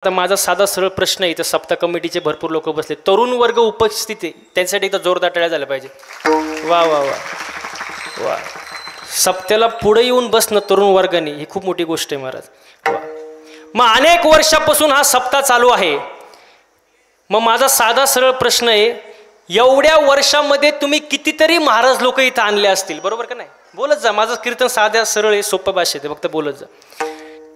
आता माझा साधा सरळ प्रश्न आहे, इथं सप्ताह कमिटीचे भरपूर लोक बसले, तरुण वर्ग उपस्थित आहे, त्यांच्यासाठी एकदा जोरदार टाळ्या झाल्या पाहिजे. वा वा वा वा. सप्त्याला पुढे येऊन बसणं तरुण वर्गाने ही खूप मोठी गोष्ट आहे महाराज. वा. मग अनेक वर्षापासून हा सप्ताह चालू आहे. मग माझा साधा सरळ प्रश्न आहे, एवढ्या वर्षामध्ये तुम्ही कितीतरी महाराज लोक इथं आणले असतील, बरोबर का नाही? बोलत जा, माझं कीर्तन साध्या सरळ आहे, सोप्या भाषेत आहे, फक्त बोलत जा.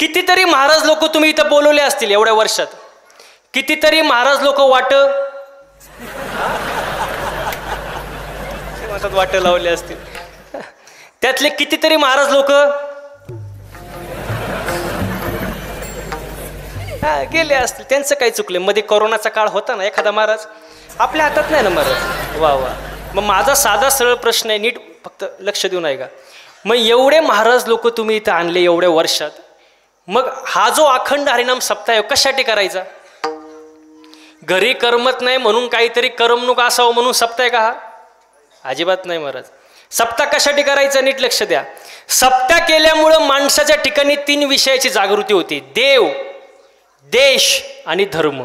कितीतरी महाराज लोक तुम्ही इथं बोलवले असतील एवढ्या वर्षात. कितीतरी महाराज लोक वाट लावले असतील. त्यातले कितीतरी महाराज लोक गेले असतील. त्यांचं काही चुकले? मध्ये कोरोनाचा काळ होता ना, एखादा महाराज आपल्या हातात नाही ना महाराज. वा वा. मग माझा साधा सरळ प्रश्न आहे, नीट फक्त लक्ष देऊन ऐका. मग एवढे महाराज लोक तुम्ही इथं आणले एवढ्या वर्षात, मग हा जो अखंड हरिनाम सप्ताह कशासाठी करायचा? घरी करमत नाही म्हणून काहीतरी करमणूक असावं म्हणून सप्ताह का हा? अजिबात नाही महाराज. सप्ताह कशासाठी करायचा? नीट लक्ष द्या. सप्ताह केल्यामुळं माणसाच्या ठिकाणी 3 विषयाची जागृती होती: देव, देश आणि धर्म.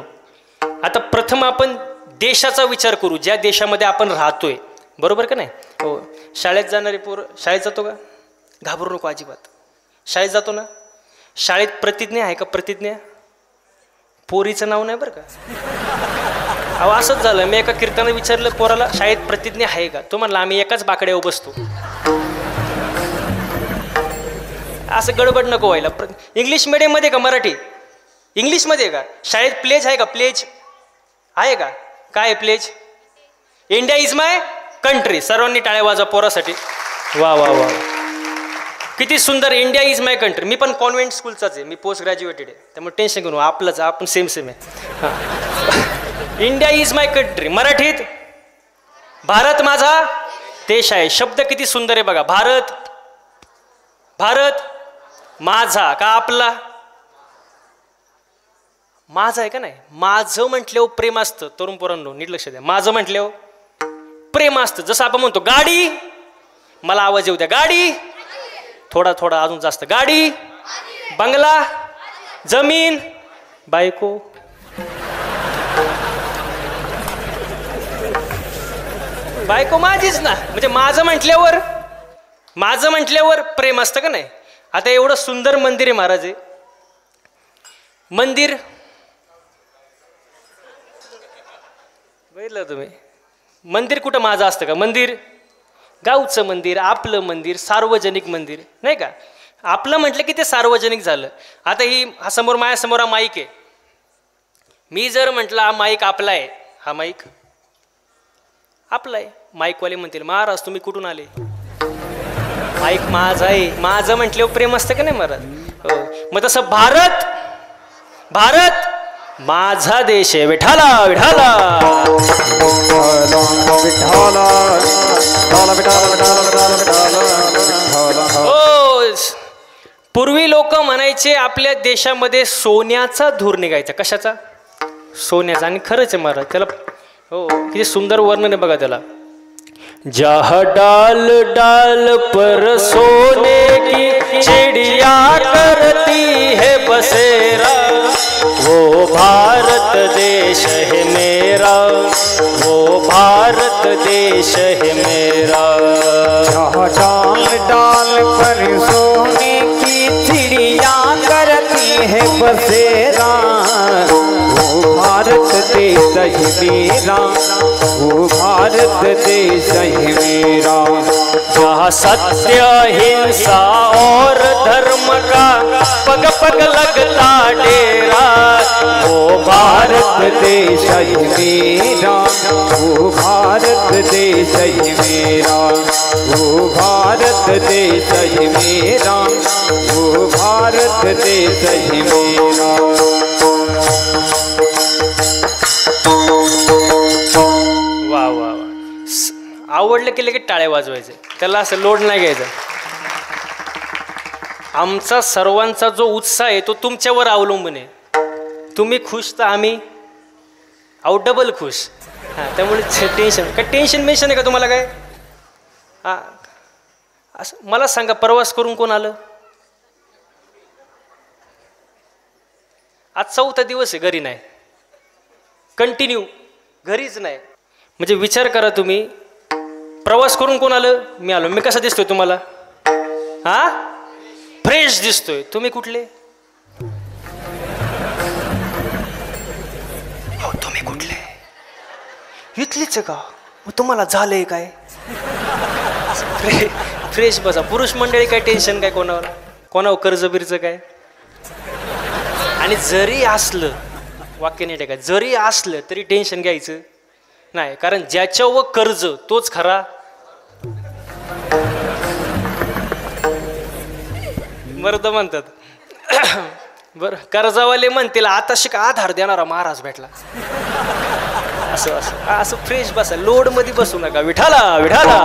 आता प्रथम आपण देशाचा विचार करू, ज्या देशामध्ये आपण राहतोय, बरोबर का नाही? हो. शाळेत जाणारे पोर शाळेत जातो का? घाबरू नको अजिबात. शाळेत जातो ना? शाळेत प्रतिज्ञा आहे का? प्रतिज्ञा. पोरीचं नाव नाही बरं का. अहो असंच झालं, मी एका कीर्तनात विचारलं पोराला, शाळेत प्रतिज्ञा आहे का? तो म्हणला आम्ही एकाच बाकड्यावर बसतो. असं गडबड नको व्हायला. इंग्लिश मिडियममध्ये का मराठी? इंग्लिशमध्ये का? शाळेत प्लेज आहे का? प्लेज आहे का? काय आहे pledge? India is my country. सर्वांनी टाळ्या वाजवा पोरासाठी. वा वा वा. किती सुंदर. India is my country. मी पण कॉन्व्हेंट स्कूलचाच आहे, मी पोस्ट ग्रॅज्युएटेड आहे, त्यामुळे टेन्शन घेऊ. आपलंच, आपण सेम सेम आहे. हां. India is my country. मराठीत भारत माझा देश आहे. शब्द किती सुंदर आहे बघा. भारत, भारत माझा का आपला? माझं आहे का नाही? माझं म्हटल्यावर प्रेम असतं. तरुण पोरांनो नीट लक्ष द्या. माझं म्हटल्यावर प्रेम असतं. जसं आपण म्हणतो गाडी, मला आवाज येऊ द्या, गाडी, थोडा थोडा अजून जास्त, गाडी, बंगला, जमीन, बायको. बायको माझीच ना. म्हणजे माझं म्हटल्यावर प्रेम असतं का नाही? आता एवढं सुंदर मंदिर आहे महाराज. मंदिर बघितलं तुम्ही? मंदिर कुठं माझं असतं का? मंदिर गावचं मंदिर, आपलं मंदिर, सार्वजनिक मंदिर, नाही का? आपलं म्हटलं की ते सार्वजनिक झालं. आता हा समोर माझ्यासमोर हा माईक आहे. मी जर म्हटलं हा माईक आपला आहे, हा माईक आपला आहे, माईकवाले म्हणतील महाराज तुम्ही कुठून आले? माईक माझा आहे. माझं म्हटल्यावर प्रेम असतं का नाही महाराज? हो. मग तसं भारत, भारत माझा देश आहे. विठाला विठाला हो. पूर्वी लोक म्हणायचे आपल्या देशामध्ये सोन्याचा धूर निघायचा. कशाचा? सोन्याचा. आणि खरंच आहे महाराज. त्याला हो किती सुंदर वर्णन आहे बघा त्याला. जहाँ डाल डाल पर सोने की चिड़िया करती है बसेरा, वो भारत देश है मेरा, वो भारत देश है मेरा. जहाँ डाल डाल पर सोने की चिड़िया करती है बसेरा, वो भारत देश है मेरा, वो भारत देश है मेरा. जहाँ सत्य हिंसा और धर्म का पग पग लगता डेरा, वो भारत देश है मेरा, वो भारत देश है मेरा, वो भारत देश है मेरा, वो भारत देश है मेरा. वा वा वा. आवडलं की लगेच टाळ्या वाजवायचे, त्याला असं लोड नाही घ्यायचं. आमचा सर्वांचा जो उत्साह आहे तो तुमच्यावर अवलंबून आहे. तुम्ही खुश तर आम्ही डबल खुश. हां, त्यामुळे टेन्शन मेन्शन आहे का तुम्हाला? काय हां, असं मला सांगा, प्रवास करून कोण आलं? आज 4था दिवस आहे, घरी नाही, कंटिन्यू घरीच नाही. म्हणजे विचार करा तुम्ही, प्रवास करून कोण आलं? मी आलो. मी कसा दिसतोय तुम्हाला? हा, फ्रेश दिसतोय. तुम्ही कुठले? हो, तुम्ही कुठले? इथलीच आहे का? मग तुम्हाला झालंय काय? फ्रेश बसा. पुरुष मंडळी काय टेन्शन काय कोणावर कर्ज बिर्ज काय? आणि जरी असलं, वाक्य नाही काय, जरी असलं तरी टेन्शन घ्यायचं नाही, कारण ज्याच्यावर कर्ज तोच खरा मर्द म्हणतात. बरं, कर्जावाले म्हणतील आता शिका आधार देणारा महाराज भेटला. असं असं असं फ्रेश बसा, लोड मध्ये बसू नका. विठाला विठाला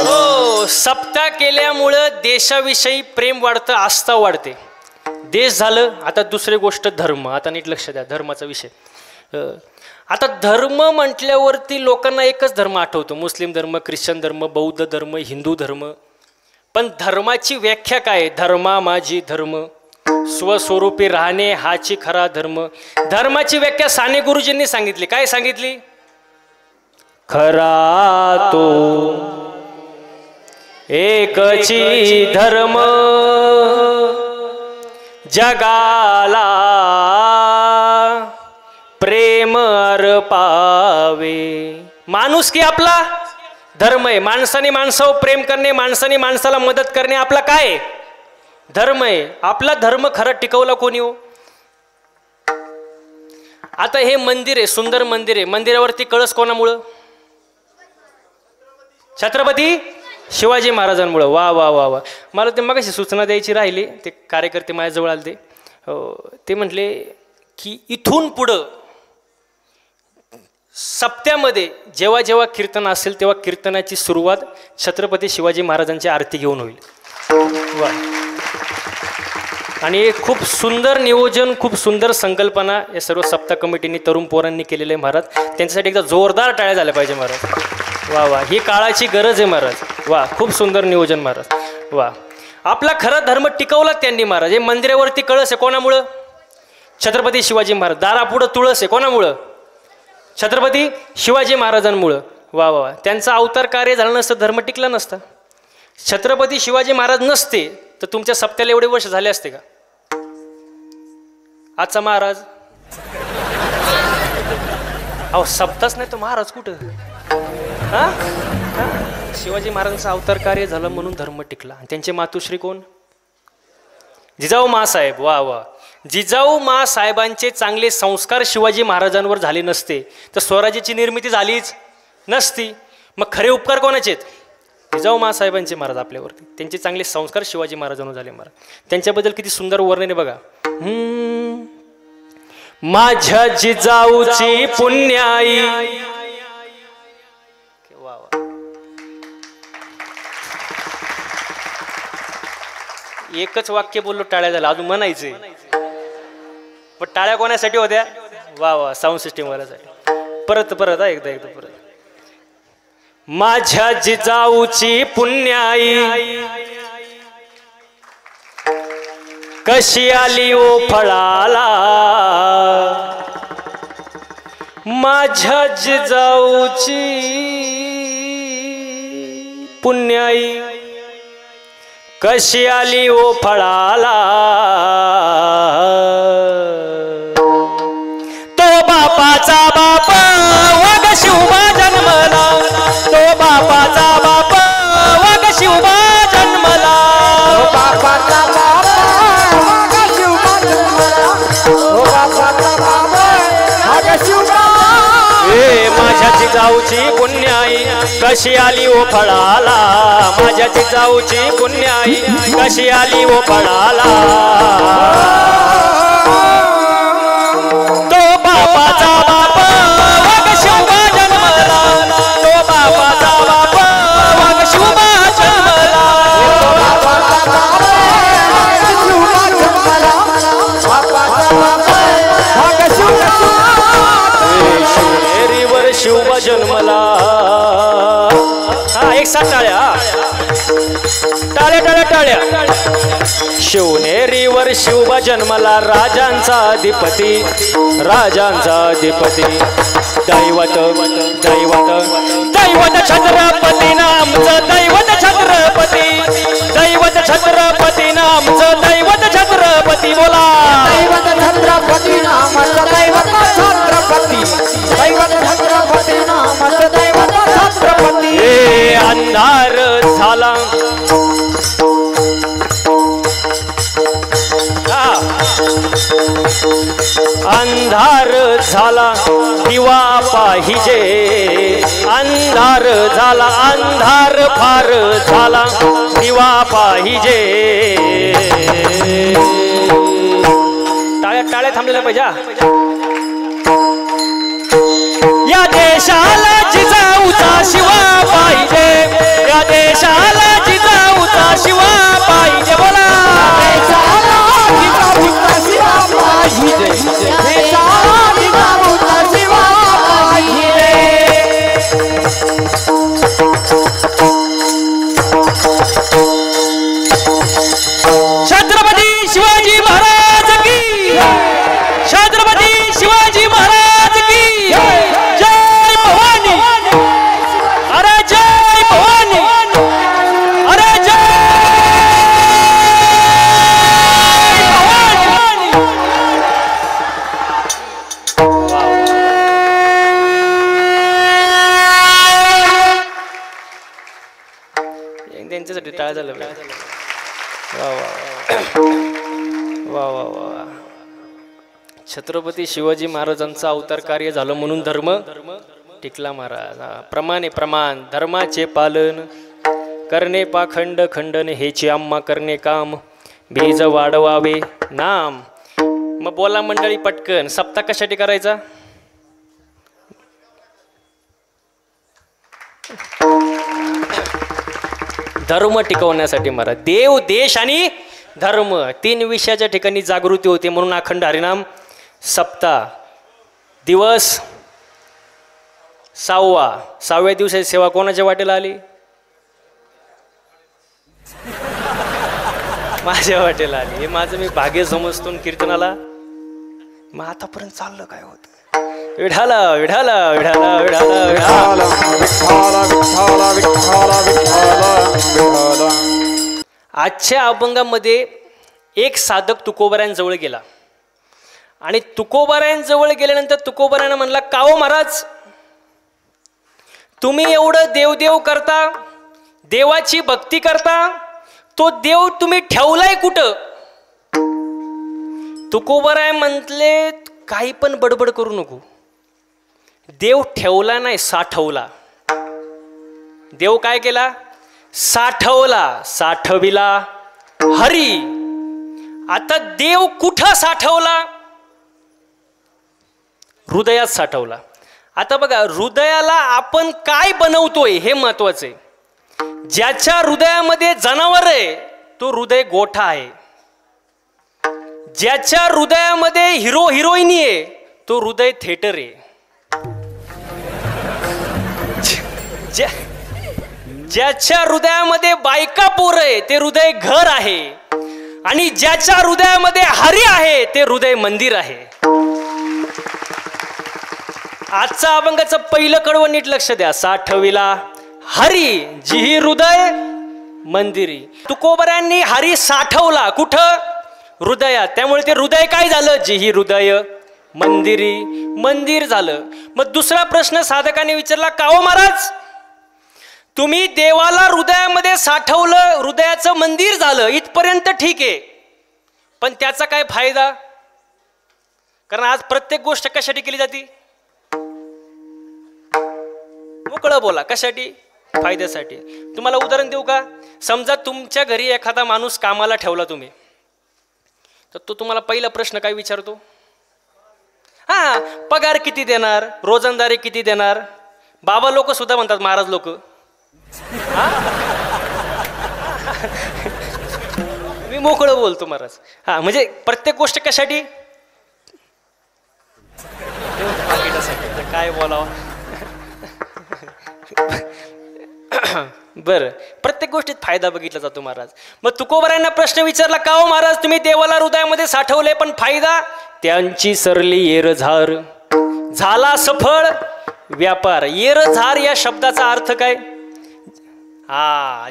हो, सप्ताह केल्यामुळं देशाविषयी प्रेम वाढतं, आस्था वाढते. देश झालं, आता दुसरी गोष्ट धर्म. आता नीट लक्ष द्या, धर्माचा विषय. आता धर्म म्हटल्यावरती लोकांना एकच धर्म आठवतो, मुस्लिम धर्म, ख्रिश्चन धर्म, बौद्ध धर्म, हिंदू धर्म. पण धर्माची व्याख्या काय? धर्मा माझी धर्म, स्वस्वरूपी राहणे हाची खरा धर्म. धर्माची व्याख्या साने गुरुजींनी सांगितली. काय सांगितली? खरा तो एकची धर्म, जगाला प्रेम अर्पावे. माणूस की आपला धर्म आहे. माणसाने माणसावर प्रेम करणे, माणसाने माणसाला मदत करणे आपला काय धर्म आहे. आपला धर्म खरा टिकवला कोणी हो? आता हे मंदिर आहे, सुंदर मंदिर आहे. मंदिरावरती कळस कोणामुळं? छत्रपती शिवाजी महाराजांमुळं. वा वा वा वा. मला ते मगाशी सूचना द्यायची राहिली, ते कार्यकर्ते माझ्याजवळ आले. ते म्हटले की इथून पुढं सप्त्यामध्ये जेव्हा जेव्हा कीर्तन असेल तेव्हा कीर्तनाची सुरुवात छत्रपती शिवाजी महाराजांची आरती घेऊन होईल. वा. आणि खूप सुंदर नियोजन, खूप सुंदर संकल्पना या सर्व सप्ताह कमिटीने, तरुण पोरांनी केलेले आहे महाराज. त्यांच्यासाठी एकदा जोरदार टाळ्या झाल्या पाहिजे महाराज. वा वा, ही काळाची गरज आहे महाराज. वा, खूप सुंदर नियोजन महाराज. वा, आपला खरा धर्म टिकवला त्यांनी महाराज. हे मंदिरावरती कळस आहे कोणामुळं? छत्रपती शिवाजी महाराज. दारापुढं तुळस आहे कोणामुळं? छत्रपती शिवाजी महाराजांमुळं. वा वा, त्यांचा अवतार कार्य झालं नसतं, धर्म टिकला नसता. छत्रपती शिवाजी महाराज नसते तर तुमच्या सप्त्याला एवढे वर्ष झाले असते का? आजचा महाराज अहो सप्ताच नाही तो महाराज कुठं? हा, शिवाजी महाराजांचं अवतार कार्य झालं म्हणून धर्म टिकला. त्यांचे मातुश्री कोण? जिजाऊ मासाहेब. वा वा, जिजाऊ मासाहेबांचे चांगले संस्कार शिवाजी महाराजांवर झाले नसते तर स्वराज्याची निर्मिती झालीच नसती. मग खरे उपकार कोणाचे आहेत? जिजाऊ मासाहेबांचे महाराज आपल्यावरती. त्यांचे चांगले संस्कार शिवाजी महाराजांवर झाले महाराज. त्यांच्याबद्दल किती सुंदर वर्णन आहे बघा. माझ्या जिजाऊची पुण्याई. वा वा. एकच वाक्य बोललो, टाळ्या झाला. अजून म्हणायचंय पण टाळ्या कोणासाठी होत्या? वा वा, साऊंड सिस्टीम वाल्यासाठी. परत परत एकदा एकदा परत. माझ्या जिजाऊची पुण्याई कशी आली ओ फळाला. माझ्या जिजाऊची पुण्याई कशी आली ओ फळाला. तो बापाचा बाप वाघ शिवबा जन्मला. तो बापाचा बाप वाघ शिवबा जन्मला. तो बापाचा बाप वाघ शिवबा जन्मला. तो बापाचा बाप वाघ शिवबा. ए माझ्या जिजाऊची पुण्याई कशी आली ओ फळाला. माझ्या जिजाऊची पुण्याई कशी आली ओ फळाला. तो बापाचा बाप वाघ शिवबा जन्मला. तो बापाचा बाप वाघ शिवबा जन्मला. शिवनेरीवर शिवबा जन्मला. हा, एक साथ टाळ्या. टाळ्या शिवनेरीवर शिवबा जन्मला राजांचा अधिपती राजांचा अधिपती दैवत दैवत दैवत छत्रपती नामचं दैवत छत्रपती दैवत छत्रपती नामचं दैवत छत्रपती बोला दैवत छत्रपती नामचं दैवत छत्रपती दैवत छत्रपती नामचं दैवत छत्रपती ए अंधार झाला अंधार झाला दिवा पाहिजे अंधार झाला अंधार फार झाला दिवा पाहिजे टाळ्या टाळ्या थांबलेल्या पाहिजे या देशाला जिजाऊचा शिवा पाहिजे या देशाला जिजाऊचा शिवा पाहिजे बोला देशाला जिजाऊचा शिवा पाहिजे देशाला जिजाऊचा शिवा पाहिजे छत्रपती शिवाजी महाराज की छत्रपती शिवाजी महाराज की जय भवानी अरे जय भवानी अरे जय भवानी त्यांच्यासाठी टाळ झालं वा वा वा वा वा छत्रपती शिवाजी महाराजांचं अवतार कार्य झालं म्हणून धर्म टिकला महाराज प्रमाणे प्रमाण धर्माचे पालन करणे पाखंड खंडन हेची आम्हा करणे काम बीज वाढवावे नाम मग बोला मंडळी पटकन सप्ताह कशासाठी करायचा धर्म टिकवण्यासाठी महाराज देव देश आणि धर्म तीन विषयाच्या ठिकाणी जागृती होते म्हणून अखंड हरिनाम सप्ताह दिवस 6व्या दिवसाची सेवा कोणाच्या वाटेला आली माझ्या वाटेला आली हे माझं मी भाग्य समजतो कीर्तनाला मग आतापर्यंत चाललं काय होत विठाला विठाला विठाला विठाला विठाला आजच्या अभंगामध्ये एक साधक तुकोबारायांजवळ गेला आणि तुकोबारायांजवळ गेल्यानंतर तुकोबारायांना म्हणला का हो महाराज तुम्ही एवढं देवदेव करता देवाची भक्ती करता तो देव तुम्ही ठेवलाय कुठं तुकोबाराय म्हटले काही पण बडबड करू नको देव ठेवला नाही साठवला देव काय केला साठवला साठविला हरी आता देव कुठं साठवला हृदयात साठवला आता बघा हृदयाला आपण काय बनवतोय हे महत्वाचं आहे ज्याच्या हृदयामध्ये जनावर आहे तो हृदय गोठा आहे ज्याच्या हृदयामध्ये हिरो हिरोईनी आहे तो हृदय थिएटर आहे ज्याच्या हृदयामध्ये बायका पोर आहे ते हृदय घर आहे आणि ज्याच्या हृदयामध्ये हरी आहे ते हृदय मंदिर आहे आजचा अभंगाचं पहिलं कडवं नीट लक्ष द्या साठविला हरी जी हृदय मंदिरी तुकोबऱ्यांनी हरी साठवला कुठं हृदयात त्यामुळे ते हृदय काय झालं जी ही हृदय मंदिरी मंदिर झालं मग दुसरा प्रश्न साधकाने विचारला का हो महाराज तुम्ही देवाला हृदयामध्ये साठवलं हृदयाचं मंदिर झालं इथपर्यंत ठीक आहे पण त्याचा काय फायदा कारण आज प्रत्येक गोष्ट कशासाठी केली जाते मोकळं बोला कशासाठी फायद्यासाठी तुम्हाला उदाहरण देऊ का समजा तुमच्या घरी एखादा माणूस कामाला ठेवला तुम्ही तर तो तुम्हाला पहिला प्रश्न काय विचारतो हा पगार किती देणार रोजंदारी किती देणार बाबा लोक सुद्धा म्हणतात महाराज लोक मी मोकळं बोलतो महाराज हा म्हणजे प्रत्येक गोष्ट कशासाठी काय बोलावं बरं, प्रत्येक गोष्टीत फायदा बघितला जातो महाराज. मग तुकोबरायांना प्रश्न विचारला, का हो महाराज तुम्ही देवाला हृदयामध्ये साठवले पण फायदा? त्यांची सरली येरझार, झाला सफळ व्यापार. येरझार या शब्दाचा अर्थ काय?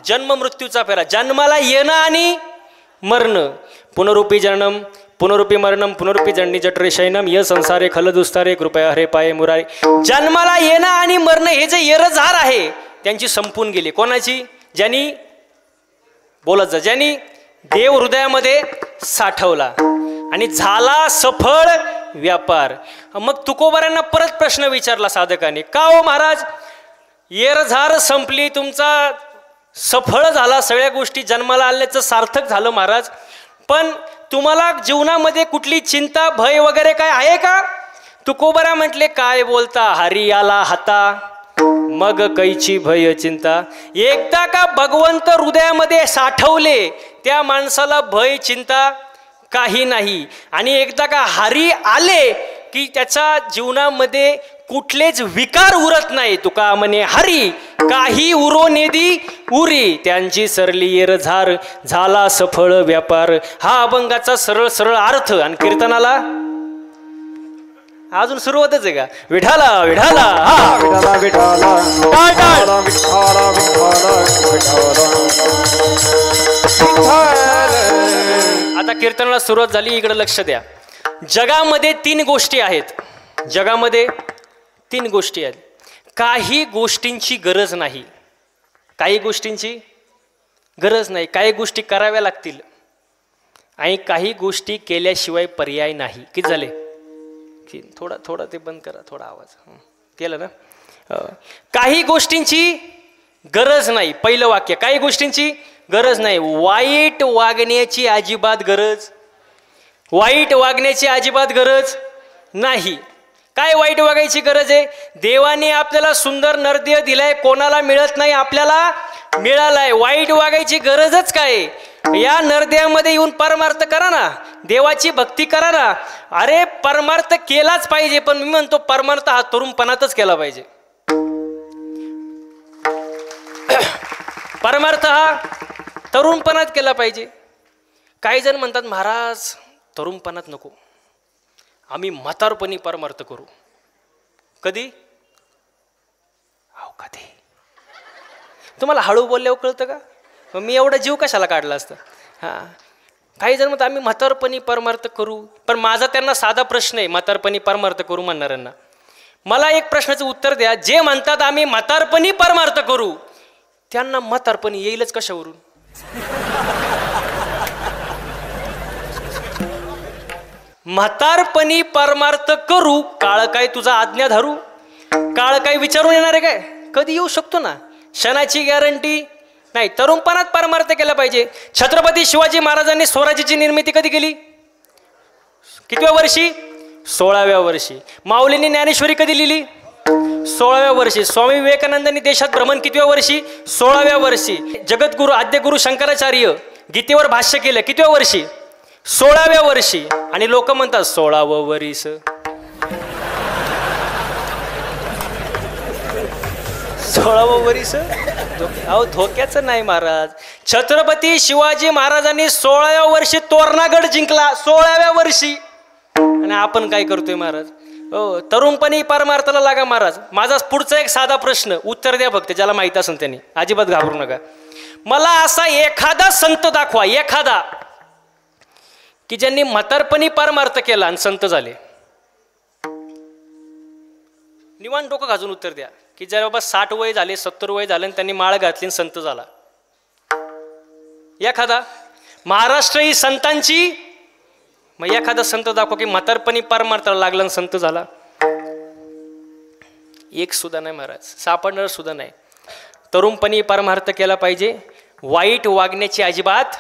जन्म मृत्यूचा फेरा. जन्माला येणं आणि मरणं. पुनरुपी जननम पुनरुपी मरणम पुनरुपी जन्नी जठरे शयनम य संसारे खलदुस्तारे कृपया हरे पाये मुरारे. जन्माला येणं आणि मरणं हे जे येरझार आहे त्यांची संपून गेली. कोणाची? ज्यांनी बोलत जा, ज्यांनी देव हृदयामध्ये साठवला आणि झाला सफळ व्यापार. मग तुकोबारांना परत प्रश्न विचारला साधकाने, का हो महाराज येरझार संपली, तुमचा सफळ झाला, सगळ्या गोष्टी जन्माला आल्याचं सार्थक झालं महाराज, पण तुम्हाला जीवनामध्ये कुठली चिंता भय वगैरे काय आहे का? तुकोबारा म्हटले, काय बोलता, हरी आला हाता मग कैची भय चिंता. एकदा का भगवंत हृदयामध्ये साठवले त्या माणसाला भय चिंता काही नाही. आणि एकदा का हरी आले की त्याच्या जीवनामध्ये कुठलेच विकार उरत नाही. तुका म्हणे हरी काही उरो नेदी उरी, त्यांची सरली येरझार झाला सफळ व्यापार. हा अभंगाचा सरळ सरळ अर्थ. आणि कीर्तनाला अजून सुरुवातच आहे का? विठाला विठाला विठाला विठाला विठाला विठाला विठाला. आता कीर्तनाला सुरुवात झाली. इकडे लक्ष द्या. जगामध्ये 3 गोष्टी आहेत. जगामध्ये 3 गोष्टी आहेत. काही गोष्टींची गरज नाही. काही गोष्टींची गरज नाही. काही गोष्टी कराव्या लागतील आणि काही गोष्टी केल्याशिवाय पर्याय नाही. किती झाले? थोडा थोडा ते बंद करा, थोडा आवाज केलं ना. काही गोष्टींची गरज नाही. पहिलं वाक्य, काही गोष्टींची गरज नाही. वाईट वागण्याची अजिबात गरज, वाईट वागण्याची अजिबात गरज नाही. काय वाईट वागायची गरज आहे? देवाने आपल्याला सुंदर नरदेह दिलाय, कोणाला मिळत नाही, आपल्याला मिळालाय. वाईट वागायची गरजच काय? या नरदेहामध्ये येऊन परमार्थ करा ना, देवाची भक्ती करा ना. अरे परमार्थ केलाच पाहिजे, पण मी म्हणतो परमार्थ हा तरुणपणातच केला पाहिजे. परमार्थ हा तरुणपणात केला पाहिजे. काही जण म्हणतात महाराज तरुणपणात नको, आम्ही म्हातारपणी परमार्थ करू. कधी? कधी? तुम्हाला हळू बोलल्यावर कळतं का? मी एवढा जीव कशाला काढला असतं? काही जण म्हणतात आम्ही म्हातारपणी परमार्थ करू. पण माझा त्यांना साधा प्रश्न आहे म्हातारपणी परमार्थ करू म्हणणाऱ्यांना. मला एक प्रश्नाचं उत्तर द्या. जे म्हणतात आम्ही म्हातारपणी परमार्थ करू, त्यांना म्हातारपणी येईलच कशावरून? म्हातारपणी परमार्थ करू, काळ काय तुझा आज्ञा धरू. काळ काय विचारून येणार आहे काय? कधी येऊ शकतो ना, क्षणाची गॅरंटी नाही. तरुणपणात परमार्थ केला पाहिजे. छत्रपती शिवाजी महाराजांनी स्वराज्याची निर्मिती कधी केली? कितव्या वर्षी? 16व्या वर्षी. माऊलींनी ज्ञानेश्वरी कधी लिहिली? 16व्या वर्षी. स्वामी विवेकानंदांनी देशात भ्रमण कितव्या वर्षी? 16व्या वर्षी. जगद्गुरु आद्यगुरु शंकराचार्य गीतेवर भाष्य केलं कितव्या वर्षी? 16व्या वर्षी. आणि लोक म्हणतात 16वं वर्ष, 16वं वर्ष. अहो धोक्याचं नाही महाराज. छत्रपती शिवाजी महाराजांनी 16व्या वर्षी तोरणागड जिंकला, 16व्या वर्षी. आणि आपण काय करतोय महाराज? हो, तरुणपणी परमार्थाला लागा महाराज. माझा पुढचा एक साधा प्रश्न, उत्तर द्या फक्त, ज्याला माहित असेल त्यांनी, अजिबात घाबरू नका. मला असा एखादा संत दाखवा, एखादा की ज्यांनी म्हातारपणी परमार्थ केला आणि संत झाले. निवांत डोकं घालून उत्तर द्या. की जर बाबा 60 वय झाले, 70 वय झाले आणि त्यांनी माळ घातली आणि संत झाला. एखादा महाराष्ट्र ही संतांची. मग एखादा संत दाखवा की म्हातारपणी परमार्थाला लागला आणि संत झाला. एक सुद्धा नाही महाराज, सापडणार सुद्धा नाही. तरुणपणी परमार्थ केला पाहिजे. वाईट वागण्याची अजिबात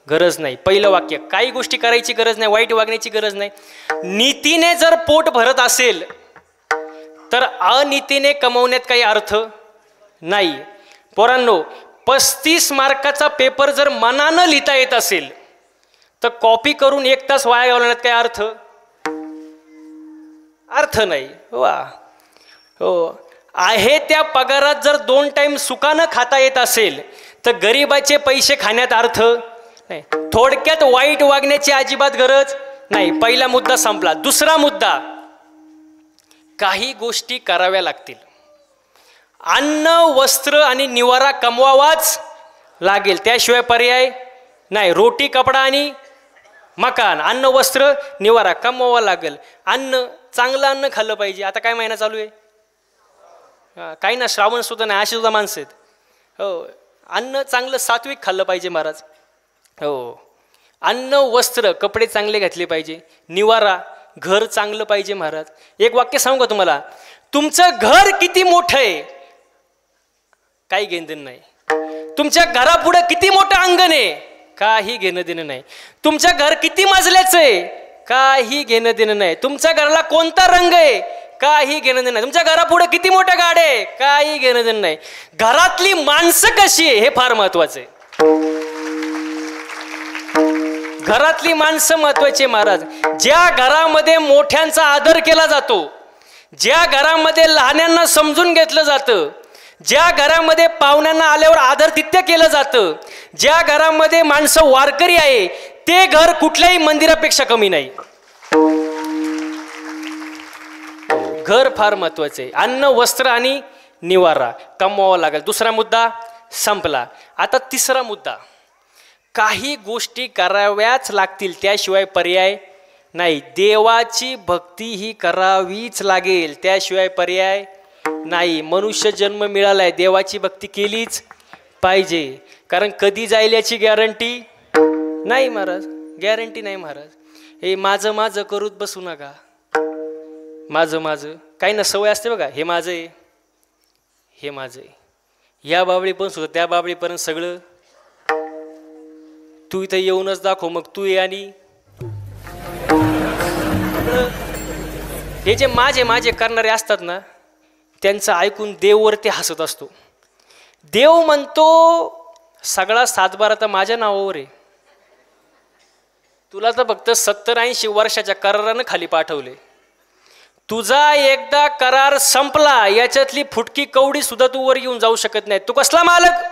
गरज नाही. पहिलं वाक्य, काही गोष्टी करायची गरज नाही, वाईट वागण्याची गरज नाही. नीतीने जर पोट भरत असेल तर अनीतीने कमवण्यात काही अर्थ नाही. पोरांनो, 35 मार्काचा पेपर जर मनानं लिहिता येत असेल तर कॉपी करून 1 तास वाया घालवण्यात काही अर्थ नाही. वा हो. आहे त्या पगारात जर 2 टाइम सुखानं खाता येत असेल तर गरिबाचे पैसे खाण्यात अर्थ नाही. थोडक्यात वाईट वागण्याची अजिबात गरज नाही. पहिला मुद्दा संपला. दुसरा मुद्दा, काही गोष्टी कराव्या लागतील. अन्न, वस्त्र आणि निवारा कमवावाच लागेल, त्याशिवाय पर्याय नाही. रोटी, कपडा आणि मकान, अन्न, वस्त्र, निवारा कमवावा लागेल. अन्न, चांगलं अन्न खाल्लं पाहिजे. आता काय महिना चालू आहे? काही ना, श्रावण सुद्धा नाही, अशी सुद्धा माणसं आहेत. हो, अन्न चांगलं सात्विक खाल्लं पाहिजे महाराज. हो, अन्न, वस्त्र, कपडे चांगले घातले पाहिजे. निवारा, घर चांगलं पाहिजे महाराज. एक वाक्य सांगू का तुम्हाला? तुमचं घर किती मोठं आहे काही घेणं देणं नाही. तुमच्या घरापुढे किती मोठं अंगण आहे काही घेणं देणं नाही. तुमच्या घर किती मजल्याचं आहे काही घेणं देणं नाही. तुमच्या घराला कोणता रंग आहे काही घेणं देणं नाही. तुमच्या घरापुढे किती मोठ्या गाड्या आहे काही घेणं देणं नाही. घरातली माणसं कशी आहे हे फार महत्वाचं आहे. घरातली माणसं महत्वाची महाराज. ज्या घरामध्ये मोठ्यांचा आदर केला जातो, ज्या घरामध्ये लहान्यांना समजून घेतलं जातं, ज्या घरामध्ये पाहुण्यांना आल्यावर आदरातिथ्य केलं जातं, ज्या घरामध्ये माणसं वारकरी आहे, ते घर कुठल्याही मंदिरापेक्षा कमी नाही. घर फार महत्वाचं आहे. अन्न, वस्त्र आणि निवारा कमवावा लागेल. दुसरा मुद्दा संपला. आता तिसरा मुद्दा, काही गोष्टी कराव्याच लागतील, त्याशिवाय पर्याय नाही. देवाची भक्ती ही करावीच लागेल, त्याशिवाय पर्याय नाही. मनुष्य जन्म मिळालाय, देवाची भक्ती केलीच पाहिजे. कारण कधी जाईल याची गॅरंटी नाही महाराज. गॅरंटी नाही महाराज. हे माझं माझं करूत बसू नका. माझं माझं काही ना, सवय असते बघा, हे माझं आहे, हे माझं आहे, या बाबळीपर्यंत सुद्धा त्या बाबळीपर्यंत सगळं तू इथं येऊनच दाखव, मग तू ये. आणि हे जे माझे माझे करणारे असतात ना, त्यांचं ऐकून देववरती हसत असतो. देव म्हणतो सगळा 7-12 तर माझ्या नावावर आहे. तुला तर फक्त 70-80 वर्षाच्या करारानं खाली पाठवले. तुझा एकदा करार संपला, याच्यातली फुटकी कवडी सुद्धा तू वर येऊन जाऊ शकत नाही. तू कसला मालक?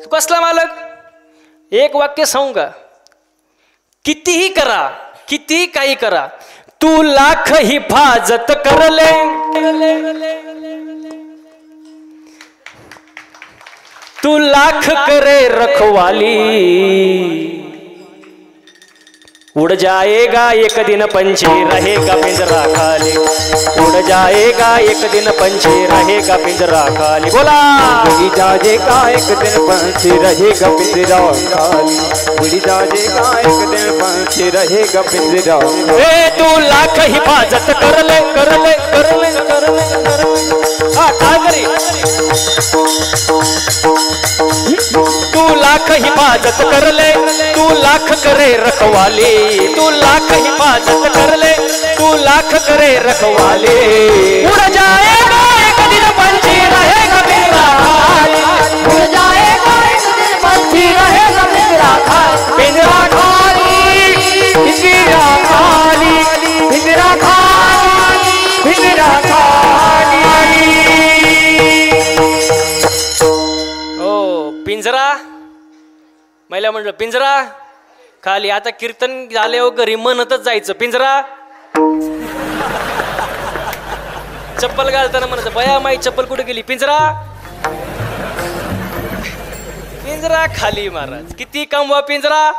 तू कसला मालक? एक वाक्य सांगू का? कितीही करा, कितीही काही करा, तू लाख हिफाजत करले, तू लाख करे रखवाली, उड़ जाएगा एक दिन पंछी रहेगा पिंजरा खाली, उड़ जाएगा एक दिन पंछी रहेगा पिंजरा खाली. बोला. उड़ी जाएगा एक दिन पंछी रहेगा पिंजरा खाली, उड़ी जाएगा एक दिन पंछी रहेगा पिंजरा. ए तू लाख हिफाजत कर ले, कर ले, कर ले, कर ले, कर ले. हा, काय करी? तू लाख हिफाजत कर ले, तू लाख करे रखवाली, तू लाख हिफाजत कर ले, तू लाख करे रखवाली. उड़ जाएगा एक दिन पंछी रहेगा पिंजरा खाली, उड़ जाएगा एक दिन पंछी रहेगा पिंजरा खाली, पिंजरा खाली, पिंजरा खाली, पिंजरा खाली, पिंजरा खाली. ओ पिंजरा, महिला म्हणलं पिंजरा खाली. आता कीर्तन झाल्यावर घरी म्हणतच जायचं पिंजरा. चप्पल घालताना म्हणायचं बया माई चप्पल कुठे गेली? पिंजरा. पिंजरा खाली महाराज. किती कमवा पिंजरा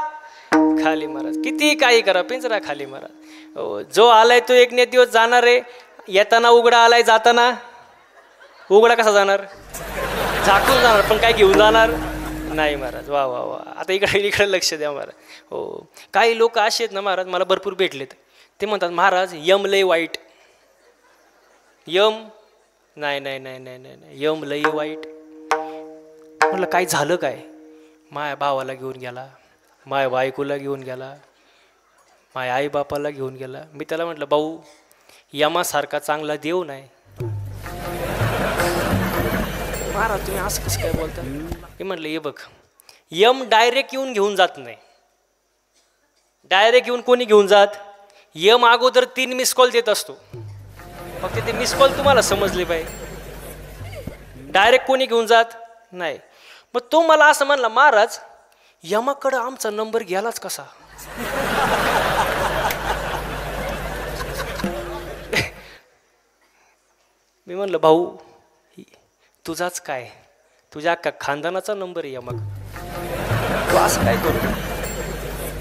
खाली महाराज. किती काही करा पिंजरा खाली महाराज. जो आलाय तो एक ने दिवस जाणार आहे. येताना उघडा आलाय, जाताना उघडा कसा जाणार? झाकून जाणार, पण काय घेऊन जाणार नाही महाराज. वा वा वा. आता इकडे इकडे लक्ष द्या महाराज. हो, काही लोक असे आहेत ना महाराज, मला भरपूर भेटलेत. ते म्हणतात महाराज यम लय वाईट. यम नाही नाही नाही नाही नाही, यम लय वाईट. म्हटलं काय झालं काय? माया भावाला घेऊन गेला, माया बायकोला घेऊन गेला, माया आई बापाला घेऊन गेला. मी त्याला म्हटलं भाऊ, यमासारखा चांगला देव नाही. महाराज तुम्ही असं कसं काय बोलता? मी म्हटलं हे बघ, यम डायरेक्ट येऊन घेऊन जात नाही. डायरेक्ट येऊन कोणी घेऊन जात? यम अगोदर 3 मिस कॉल देत असतो. फक्त ते मिस कॉल तुम्हाला समजले पाहिजे, डायरेक्ट कोणी घेऊन जात नाही. मग तो मला असं म्हणला, महाराज यमाकडं आमचा नंबर गेलाच कसा? मी म्हणलं, भाऊ तुझाच काय, तुझ्या अख्खा खानदानाचा नंबर आहे यमक, तू असं काय करतो?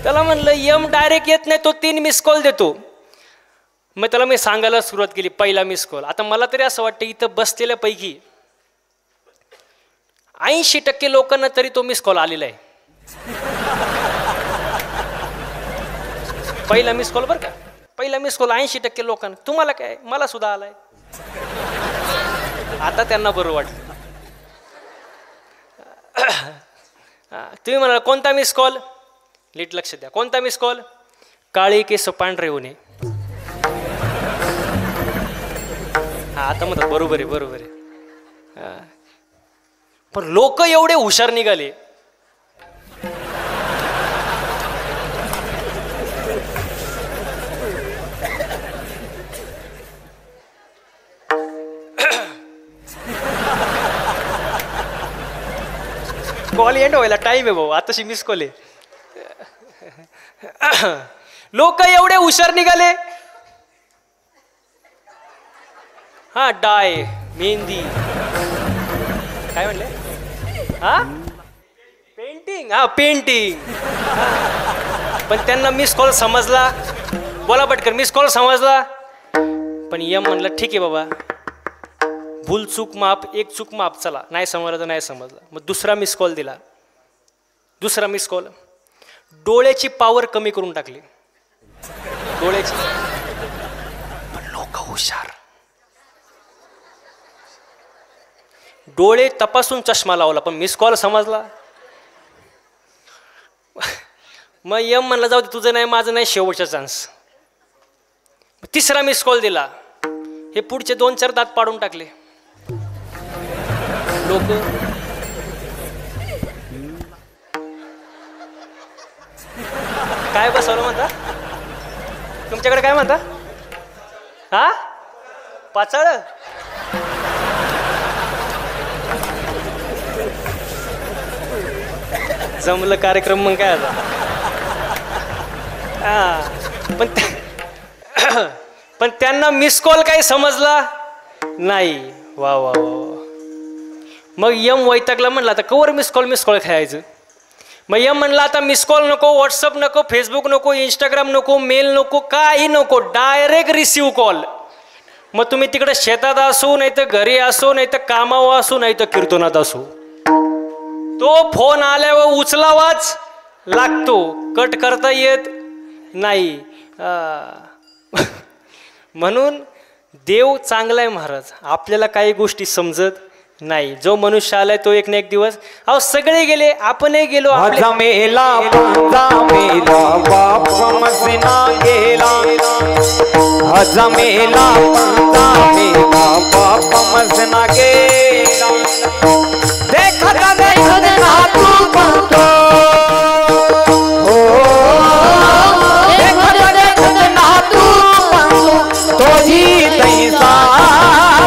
त्याला म्हणलं यम डायरेक्ट येत नाही, तो 3 मिस कॉल देतो. मग त्याला मी सांगायला सुरुवात केली, पहिला मिस कॉल. आता मला तरी असं वाटतं इथं बसलेल्यापैकी 80% लोकांना तरी तो मिस कॉल आलेला आहे. पहिला मिस कॉल बरं का, पहिला मिस कॉल 80% लोकांना. तुम्हाला काय, मला सुद्धा आलाय. आता त्यांना बरं वाटलं. तुम्ही म्हणाल कोणता मिस कॉल? नीट लक्ष द्या, कोणता मिस कॉल? काळी केस पांढरे होणे. हा आता म्हणतात बरोबर आहे, बरोबर आहे. पण लोक एवढे हुशार निघाले, कॉल एंड व्हायला टाइम आहे भाऊ, आताशी मिस कॉल आहे. लोक एवढे हुशार निघाले. हा डाय, मेहंदी, काय म्हणले? हा पेंटिंग, हा पेंटिंग. पण त्यांना मिस कॉल समजला. बोला पटकन, मिस कॉल समजला. पण यम म्हणलं ठीक आहे बाबा, भूल चूक माफ, एक चूक माफ, चला नाही समजलं तर नाही समजलं. मग दुसरा मिस कॉल दिला. दुसरा मिस कॉल, डोळ्याची पावर कमी करून टाकली, डोळ्याची. पण लोक हुशार, डोळे तपासून चष्मा लावला, पण मिस कॉल समजला. मग यम म्हणला जाऊ दे, तुझं नाही माझं नाही, शेवटचा चान्स. तिसरा मिस कॉल दिला. हे पुढचे 2-4 दात पाडून टाकले लोक. काय बसवलं म्हणता तुमच्याकडे, काय म्हणता? हा पाचाळ. जमलं कार्यक्रम मग काय आता. पण त्यांना मिस कॉल काही समजला नाही. वा वा वा. मग यम वैतागला, म्हणला आता कवर मिस कॉल खेळायचं. मग यम म्हणला आता मिस कॉल नको, व्हॉट्सअप नको, फेसबुक नको, इंस्टाग्राम नको, मेल नको, काही नको, डायरेक्ट रिसिव्ह कॉल. मग तुम्ही तिकडे शेतात असो, नाही तर घरी असो, नाही तर कामावर असो, नाही तर कीर्तनात असो, तो फोन आल्यावर उचलावाच लागतो, कट करता येत नाही. म्हणून देव चांगला आहे महाराज, आपल्याला काही गोष्टी समजत नाही. जो मनुष्य आलाय तो एक ना एक दिवस, अहो सगळे गेले, आपणही गेलो. मेला मेला बाप मसना गेला, मेला मेला बाप मसना गेला. देखत देखत ना तू बनतो, देखत देखत ना तू बनतो, तोही तैसा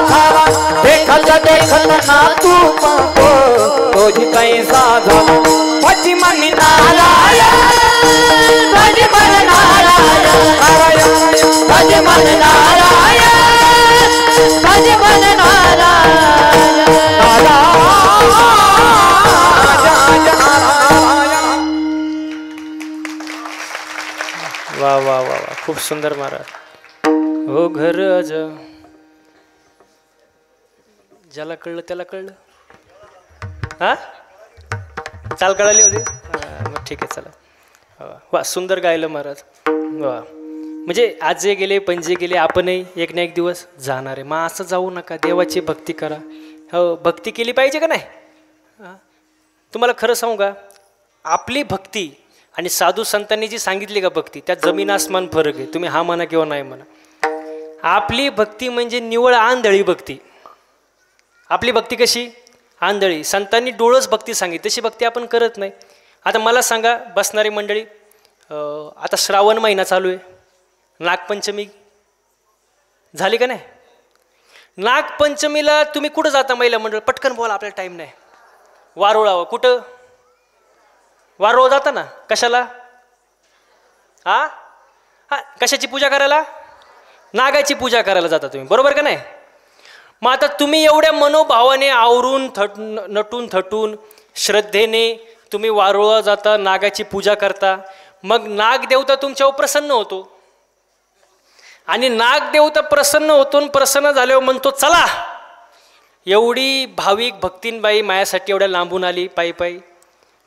झाला. देखत देखत ना तू बनतो, तोही तैसा झाला. भजी मन नारायण, भजी मन नारायण, भजी मन नारायण, भजी मन नारायण. वा वा वा वा, खूप सुंदर महाराज. हो घर आज ज्याला कळलं त्याला कळलं. हा चाल कळाली होती, मग ठीक आहे चला. वा सुंदर गायलं महाराज. वा म्हणजे आज जे गेले पणजे गेले, आपणही एक ना एक दिवस जाणार आहे. मग असं जाऊ नका, देवाची भक्ती करा. हो भक्ती केली पाहिजे का नाही? तुम्हाला खरं सांगू का, आपली भक्ती आणि साधू संतांनी जी सांगितली का भक्ती, त्यात जमीन आसमान फरक आहे. तुम्ही हा म्हणा किंवा नाही म्हणा. आपली भक्ती म्हणजे निवळ आंधळी भक्ती. आपली भक्ती कशी? आंधळी. संतांनी डोळस भक्ती सांगितली, तशी भक्ती आपण करत नाही. आता मला सांगा बसणारी मंडळी, आता श्रावण महिना चालू आहे, नागपंचमी झाली का नाही? नागपंचमीला तुम्ही कुठं जाता महिला मंडळ? पटकन बोला, आपल्याला टाईम नाही. वारुळावं. कुठं वारुळ जाता ना? कशाला? हा हा, कशाची पूजा करायला? नागाची पूजा करायला जाता तुम्ही, बरोबर का नाही? मग आता तुम्ही एवढ्या मनोभावाने आवरून नटून थटून श्रद्धेने तुम्ही वारुळा जाता, नागाची पूजा करता, मग नागदेवता तुमच्यावर प्रसन्न होतो. आणि नागदेवता प्रसन्न होतो, प्रसन्न झाल्यावर म्हणतो चला, एवढी भाविक भक्तीनबाई माझ्यासाठी एवढ्या लांबून आली, पायी पायी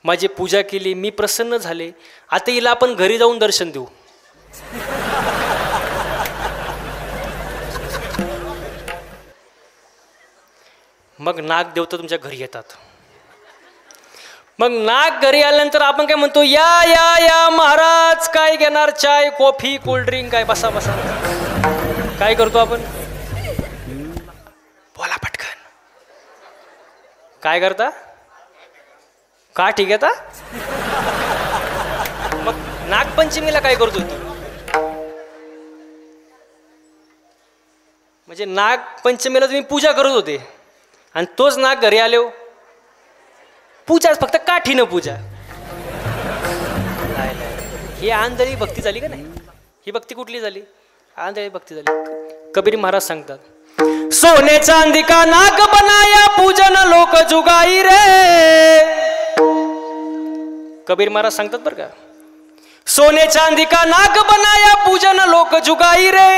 माझी पूजा केली, मी प्रसन्न झाले, आता हिला आपण घरी जाऊन दर्शन देऊ. मग नागदेवता तुमच्या घरी येतात. मग नाग घरी आल्यानंतर आपण काय म्हणतो? या या या महाराज, काय घेणार? चाय, कॉफी, कोल्ड्रिंक, काय? बसा बसा. काय करतो आपण? बोला पटकन. काय करता? का ठीक आहे? मग नागपंचमीला काय करतो तू? म्हणजे नागपंचमीला तुम्ही पूजा करत होते आणि तोच नाग घरी आले हो, पूजाच फक्त काठीनं पूजा. ही आंधळी भक्ती झाली का नाही? ही भक्ती कुठली झाली? आंधळी भक्ती झाली. कबीर महाराज सांगतात, सोने चांदी का नाग बनाया पूजन लोक जुगाई रे. कबीर महाराज सांगतात बरं का, सोने चांदी का नाग बनाया पूजन लोक जुगाई रे.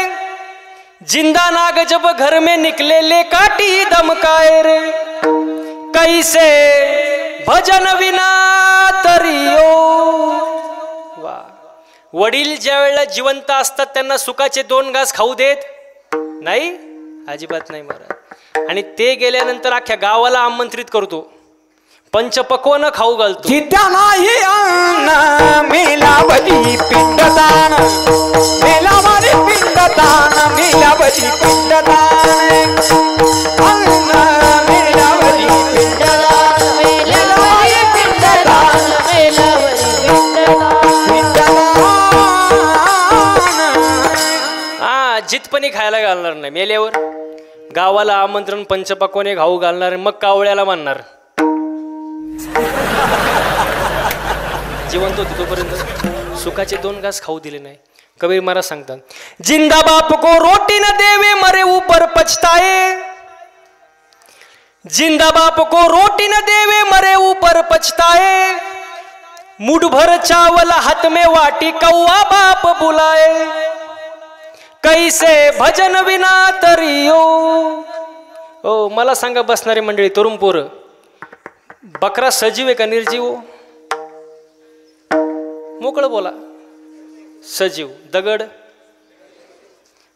जिंदा नाग जब घर में निकले ले काटी दमकाए रे. कैसे भजन विना तरियो. वा. वडील ज्या वेळेला जिवंत असतात त्यांना सुखाचे 2 घास खाऊ देत नाही, अजिबात नाही महाराज. आणि ते गेल्यानंतर अख्ख्या गावाला आमंत्रित करतो, पंचपक्वान्न खाऊ घालतो. जिद्या नाही अन्न मेलावली पिंडदान, मेलावली पिंडदान, मेलावली पिंडदान, अन्न मेलावली पिंडदान, मेलावली पिंडदान, मेलावली पिंडदान. हा, जितपणी खायला घालणार नाही. मेल्यावर गावाला आमंत्रण, पंचपक्वाने खाऊ घालणार, मग कावळ्याला मानणार. जिवंत होते तोपर्यंत सुखाचे 2 घास खाऊ दिले नाही. कबीर महाराज सांगतात, जिंदा बाप को रोटी न देवे मरे ऊपर पछताए. जिंदा बाप को रोटी न देवे मरे ऊपर पछताए. मुठ भर चावल हाथ में वाटी कौआ बाप बुलाए. कैसे भजन विना तरियो. ओ मला सांगा बसणारी मंडळी, तरुण पोरं, बकरा सजीव आहे का निर्जीव? मोकळं बोला. सजीव. दगड?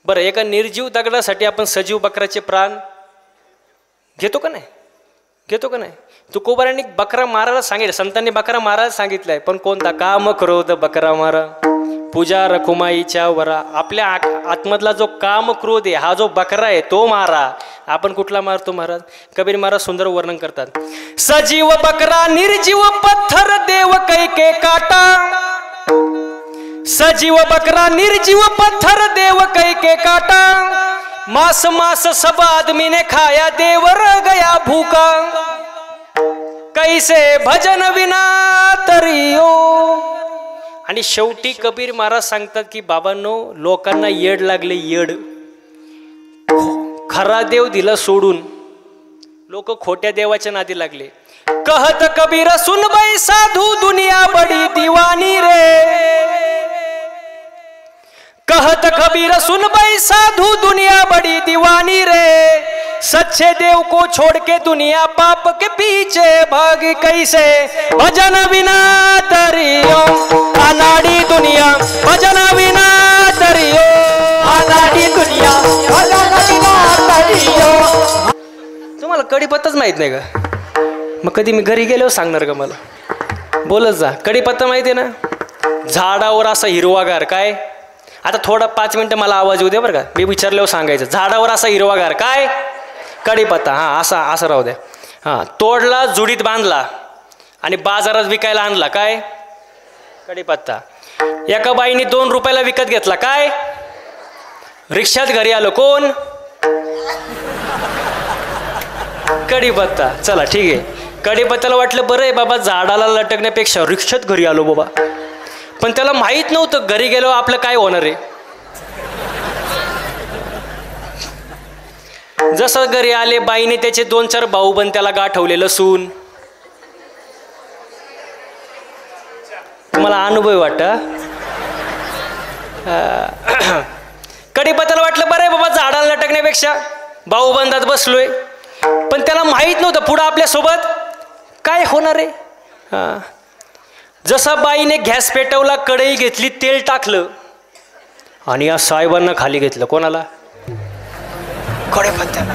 बरं, एका निर्जीव दगडासाठी आपण सजीव बकराचे प्राण घेतो का नाही? घेतो का नाही? तुकोबारांनी बकरा मारायला सांगितलं, संतांनी बकरा मारायला सांगितलंय, पण कोणता? काम क्रोध बकरा मारा, पूजा रखुमाईच्या वरा. आपल्या आतमधला जो काम क्रोध आहे, हा जो बकरा आहे तो मारा. आपण कुठला मारतो महाराज? कबीर महाराज सुंदर वर्णन करतात, सजीव बकरा निर्जीव पत्थर देव कैके काटा. सजीव बकरा निर्जीव पत्थर देव कैके काटा. मास मास सब आदमी ने खाया देव रह गया भूखा. कैसे भजन विना तरियो. आणि शेवटी कबीर महाराज सांगतात की बाबांनो, लोकांना येड लागले, येड. खरा देव दिला सोडून लोक खोट्या देवाच्या नादी लागले. कहत कबीर सुन बाई साधू दुनिया बड़ी दीवानी रे. कहत कबीर सुन बाई साधु दुनिया बड़ी दीवानी रे. सच्चे देव को छोड़ के दुनिया पाप के पीछे भाग. कैसे भजन विना तरियो. अनाड़ी दुनिया भजन विना तरियो. अनाड़ी दुनिया भजन विना तरियो. तुम्हाला कढीपत्ताच माहित नाही का? मग कधी मी घरी गेल्यावर सांगणार का मला? बोलत जा. कढीपत्ता माहिती आहे ना? झाडावर असा हिरवागार. काय? आता थोडा 5 मिनिटं मला आवाज येऊ दे बरं का, मी विचारल्यावर सांगायचं. झाडावर असा हिरवागार. काय? कढीपत्ता. हां, असा असं राहू द्या. हां, तोडला, जुडीत बांधला आणि बाजारात विकायला आणला. काय? कढीपत्ता. एका बाईने 2 रुपयाला विकत घेतला. काय? रिक्षात घरी आलो. कोण? कढीपत्ता. चला ठीक आहे, कढीपत्त्याला वाटलं बरं आहे बाबा, झाडाला लटकण्यापेक्षा रिक्षात घरी आलो बाबा. पण त्याला माहीत नव्हतं घरी गेलो आपलं काय होणार आहे. जसं घरी आले, बाईने त्याचे 2-4 भाऊ पण त्याला गाठवले लसूण. तुम्हाला अनुभव वाटतं? कढीपत्त्याला वाटलं बरं आहे बाबा, झाडाला लटकण्यापेक्षा भाऊ बंदात बसलोय. पण त्याला माहीत नव्हतं पुढं आपल्यासोबत काय होणार आहे. जसं बाईने गॅस पेटवला, कढई घेतली, तेल टाकलं आणि या साहेबांना खाली घेतलं. कोणाला? कढीपत्त्याला.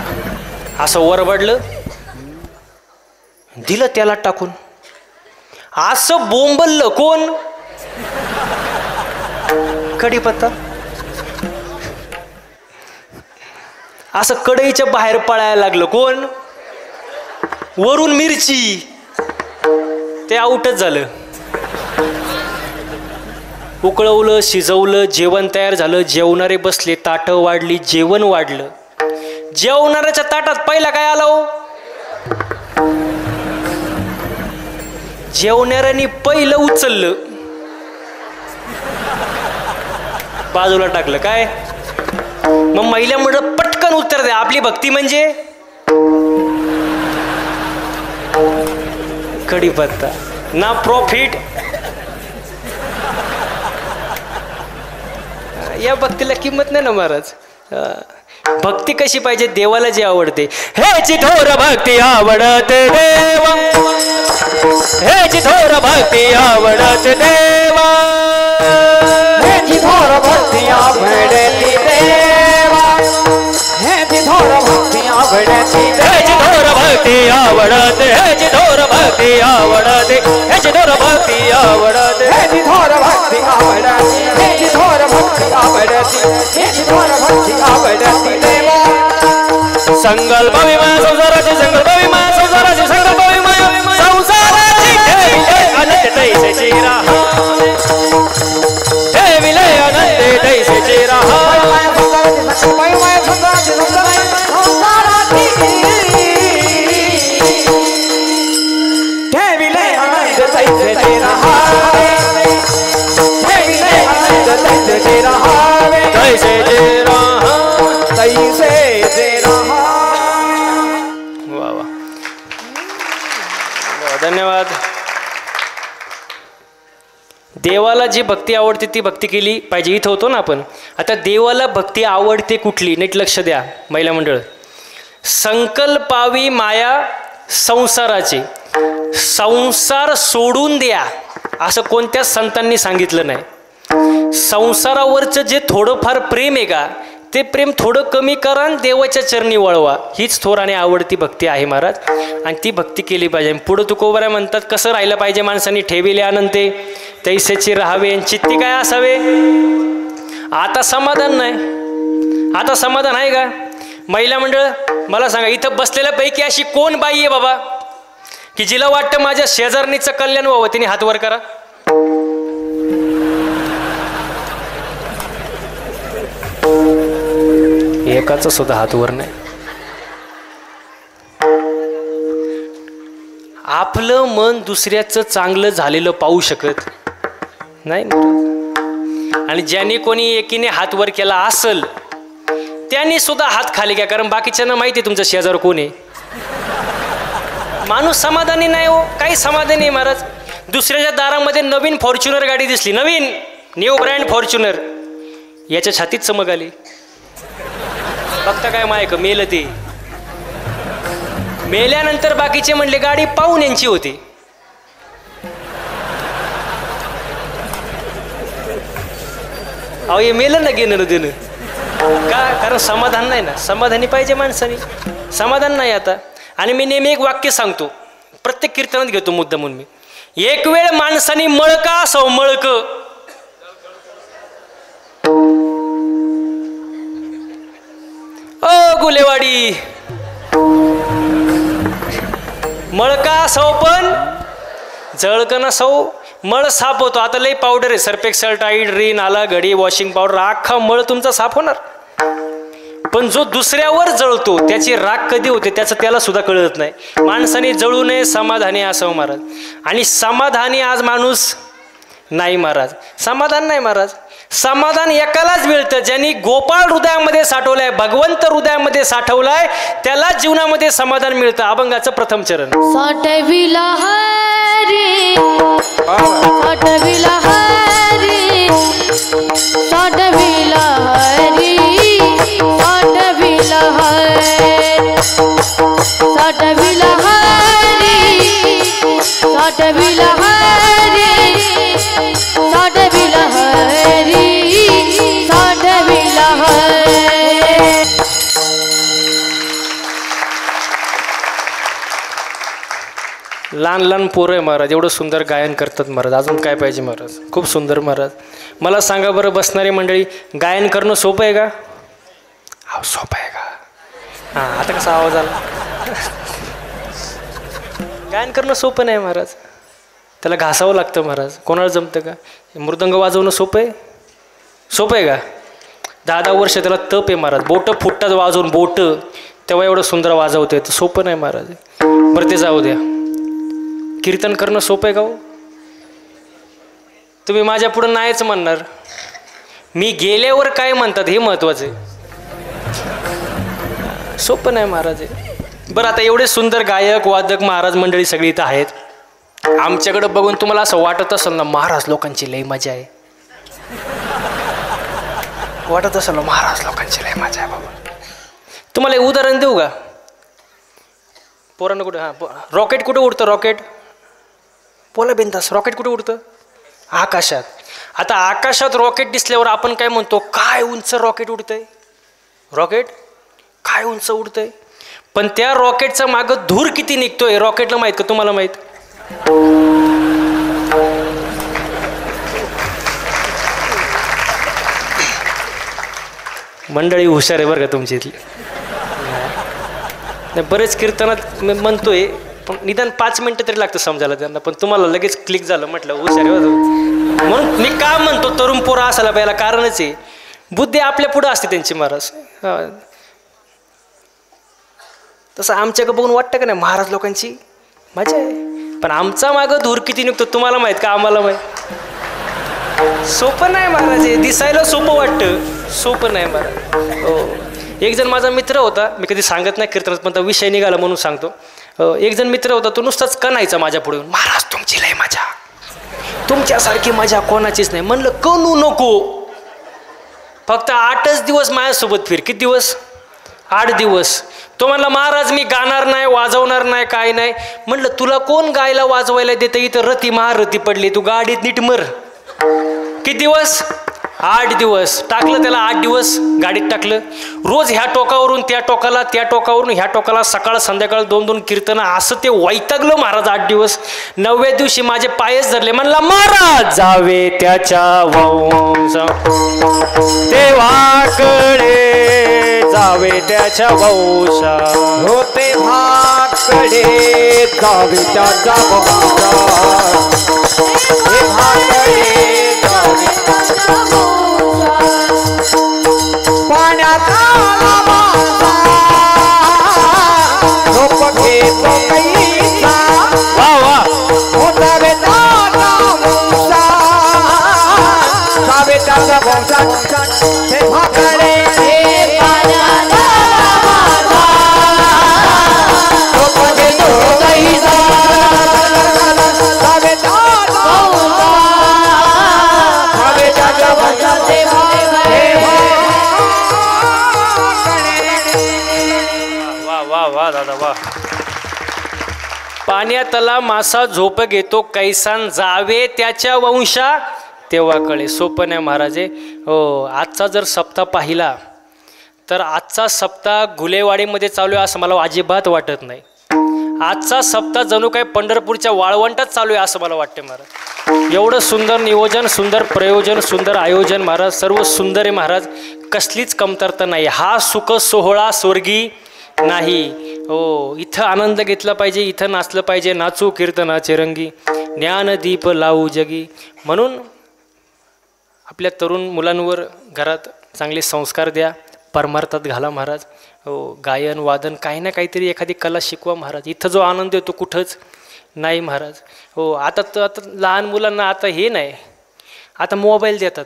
असं वरबडलं, दिलं त्याला टाकून. असं बोंबललं कोण? कढीपत्ता. असं कढईच्या बाहेर पळायला लागलं कोण? वरून मिरची. ते आउटच झालं. उकळवलं, शिजवलं, जेवण तयार झालं. जेवणारे बसले, ताटं वाढली, जेवण वाढलं. जेवणाऱ्याच्या ताटात पहिला काय आलं? जेवणाऱ्यांनी पहिलं उचललं, बाजूला टाकलं. काय? मग महिला म्हणलं पटकन उत्तर द्या, आपली भक्ती म्हणजे कढीपत्ता. ना प्रॉफिट. या भक्तीला किंमत नाही ना महाराज. भक्ती कशी पाहिजे? देवाला जे आवडते. हेची थोर भक्ती आवडते देवा, हेची थोर भक्ती आवडते देवा, हेची थोर भक्ती आवडती देवा, हेची थोर भक्ती आवडती, हेची थोर भक्ती आवडते, हेची थोर भक्ती आवडते, हेची थोर भक्ती आवडते, हेची थोर भक्ती आवडती, हेची थोर भक्ती आवडती, हेची थोर भक्ती आवडती देवा. संकल्प विमा संसाराची, संकल्प विमा संसाराची, संकल्प विमा संसाराची, अनंत तैसेची राहावे, ठेविले अनंत तैसेची राहावे. ठेविले अनंत तैसेची राहावे, ठेविले अनंत तैसेची राहावे, तैसेची राहावे, तैसेची राहावे. वा वा, धन्यवाद. देवाला जी भक्ती आवडते ती भक्ती केली पाहिजे. इथं होतो ना आपण. आता देवाला भक्ती आवडते कुठली? नीट लक्ष द्या महिला मंडळ. संकल्पावी माया संसाराची. संसार सोडून द्या असं कोणत्याच संतांनी सांगितलं नाही. संसारावरचं जे थोडंफार प्रेम आहे का, ते प्रेम थोडं कमी करा आणि देवाच्या चरणी वळवा. हीच थोर आणि आवडती भक्ती आहे महाराज. आणि ती भक्ती केली पाहिजे. पुढं तुकोबऱ्या म्हणतात कसं राहिलं पाहिजे माणसांनी? ठेविले अनंते तैसेची राहावे. चित्ती काय असावे? आता समाधान नाही. आता समाधान आहे का? महिला मंडळ मला सांगा, इथं बसलेल्यापैकी अशी कोण बाई आहे बाबा की जिला वाटतं माझ्या शेजारणीचं कल्याण व्हावं? तिने हात वर करा. एकाचा सुद्धा हात वर नाही. आपलं मन दुसऱ्याचं चांगलं झालेलं पाहू शकत नाही. आणि ज्यांनी कोणी एकीने हात वर केला असल त्यांनी सुद्धा हात खाली घ्या, कारण बाकीच्यांना माहिती आहे तुमचं शेजार कोण आहे. माणूस समाधानी नाही हो, काही समाधानी आहे महाराज. दुसऱ्याच्या दारामध्ये नवीन फॉर्च्युनर गाडी दिसली, नवीन न्यू ब्रँड फॉर्च्युनर, याच्या छातीत चमक आली. बघता काय मायक मेलं. ते मेल्यानंतर बाकीचे म्हणले गाडी पाहून यांची होती. अहो हे मेलं ना घेणं देणं का? कारण समाधान नाही ना. समाधानी पाहिजे माणसाने. समाधान नाही आता. आणि मी नेहमी एक वाक्य सांगतो, प्रत्येक कीर्तनात घेतो मुद्दा म्हणून मी. एक वेळ माणसाने मळका असावं, मळक. गुलेवाडी मळका असाव पण जळकं नसाव. मळ साफ होतो. आता लई पावडर आहे, सर्फेक्सल, टाईड, रिन, आला, घडी, वॉशिंग पावडर, अख्खा मळ तुमचा साफ होणार. पण जो दुसऱ्यावर जळतो त्याची राग कधी होते त्याचं त्याला सुद्धा कळत नाही. माणसाने जळू नये, समाधानी असावं महाराज. आणि समाधानी आज माणूस नाही महाराज, समाधान नाही महाराज. समाधान एकालाच मिळतं ज्यांनी गोपाळ हृदयामध्ये साठवलाय, भगवंत हृदयामध्ये साठवलाय, त्याला जीवनामध्ये समाधान मिळतं. अभंगाचं प्रथम चरण. साठविला हरी, साठविला हरी, साठविला हरी, साठविला हरी, साठविला हरी, साठविला हरी, साठविला हरी, साठविला हरी. लहान लहान पोरं आहे महाराज, एवढं सुंदर गायन करतात महाराज. अजून काय पाहिजे महाराज, खूप सुंदर महाराज. मला सांगा बरं, बसणारी मंडळी, गायन करणं सोपं आहे का? हा सोपं आहे का? हां, आता कसा आवाज आला? गायन करणं सोपं नाही महाराज, त्याला घासावं लागतं महाराज. कोणाला जमतं का? मृदंग वाजवणं सोपं आहे? सोपं आहे का? 10-10 वर्ष त्याला तप आहे महाराज. बोटं फुटतात वाजवून, बोटं, तेव्हा एवढं सुंदर वाजवतं येतं. सोपं नाही महाराज. बरं ते जाऊ द्या. कीर्तन करणं सोपं आहे का हो? तुम्ही माझ्या पुढं नाहीच म्हणणार, मी गेल्यावर काय म्हणतात हे महत्वाचं आहे. सोपं नाही महाराज. बरं आता एवढे सुंदर गायक वादक महाराज मंडळी सगळी इथं आहेत. आमच्याकडं बघून तुम्हाला असं वाटत असेल ना, महाराज लोकांची लई मजा आहे. वाटत असेल ना, महाराज लोकांची लई मजा आहे बाबा. तुम्हाला एक उदाहरण देऊ का? पोरांना कुठं, हां, रॉकेट कुठं उडतं? रॉकेट बोला बिंदास, रॉकेट कुठे उडतं? आकाशात. आता आकाशात रॉकेट दिसल्यावर आपण काय म्हणतो? काय उंच रॉकेट उडतंय, रॉकेट काय उंच उडतंय. पण त्या रॉकेटचा मागं धूर किती निघतोय रॉकेटला माहीत का? तुम्हाला माहीत? मंडळी हुशार आहे बरं का तुमची इथली. बरेच कीर्तनात म्हणतोय, पण निदान 5 मिनटं तरी लागतं समजायला त्यांना. पण तुम्हाला लगेच क्लिक झालं, म्हटलं हुशार आहे. म्हणून मी का म्हणतो तरुण पोरं असायला पाहिजे, कारणच आहे बुद्धी आपल्या पुढं असते त्यांची महाराज. तसं आमच्याकडे बघून वाटतं का नाही, महाराज लोकांची मजा आहे. पण आमचा मागं धूर किती निघतो तुम्हाला माहीत का? आम्हाला माहीत. सोपं नाही महाराज. हे दिसायला सोपं वाटतं, सोपं नाही महाराज. हो, एक जण माझा मित्र होता, मी कधी सांगत नाही कीर्तनात, पण तो विषय निघाला म्हणून सांगतो. एक जण मित्र होता, तो नुसताच कणायचा माझ्या पुढे, महाराज तुमची लय मजा, तुमच्यासारखी मजा कोणाचीच नाही. म्हणलं कणू नको, फक्त 8च दिवस माझ्यासोबत फिर. किती दिवस? 8 दिवस. तो म्हणला महाराज मी गाणार नाही, वाजवणार नाही, काय नाही. म्हणलं तुला कोण गायला वाजवायला देतं? इथं रती महारती पडली, तू गाडीत नीट मर. किती दिवस? 8 दिवस. टाकलं त्याला 8 दिवस गाडीत टाकलं. रोज ह्या टोकावरून त्या टोकाला, त्या टोकावरून ह्या टोकाला, सकाळ संध्याकाळ 2-2 कीर्तनं. असं ते वैतागलं महाराज 8 दिवस. 9व्या दिवशी माझे पायच धरले. म्हणला महाराज जावे त्याच्या वंश देवाकडे, जावे त्याच्या वंश होते भाकडे, जावे त्याच्या वंशा, हे भाकडे जावे पाण्यात झोप घेतो कैसा, वा वा, जावे त्याचा वंशा, जावे त्याचा वंशा, हे भाकडे झोप घेतो कैसा, जावे त्याचा वंशा, वा दादा वा. पाण्यातला मासा झोप घेतो कैसान, जावे त्याच्या वंशा तेव्हा कळे. सोपं नाही महाराज. हो, आजचा जर सप्ताह पाहिला तर आजचा सप्ताह गुलेवाडीमध्ये चालू आहे असं मला अजिबात वाटत नाही. आजचा सप्ताह जणू काही पंढरपूरच्या वाळवंटात चालू आहे असं मला वाटतं महाराज. एवढं सुंदर नियोजन, सुंदर प्रयोजन, सुंदर आयोजन महाराज, सर्व सुंदर आहे महाराज. कसलीच कमतरता नाही. हा सुख सोहळा स्वर्गी नाही. हो, इथं आनंद घेतला पाहिजे, इथं नाचलं पाहिजे. नाचू कीर्तनाचे रंगी, ज्ञानदीप लावू जगी. म्हणून आपल्या तरुण मुलांवर घरात चांगले संस्कार द्या, परमार्थात घाला महाराज. हो, गायन वादन काही ना काहीतरी एखादी कला शिकवा महाराज. इथं जो आनंद येतो कुठंच नाही महाराज. हो, आता लहान मुलांना आता हे नाही, आता मोबाईल देतात.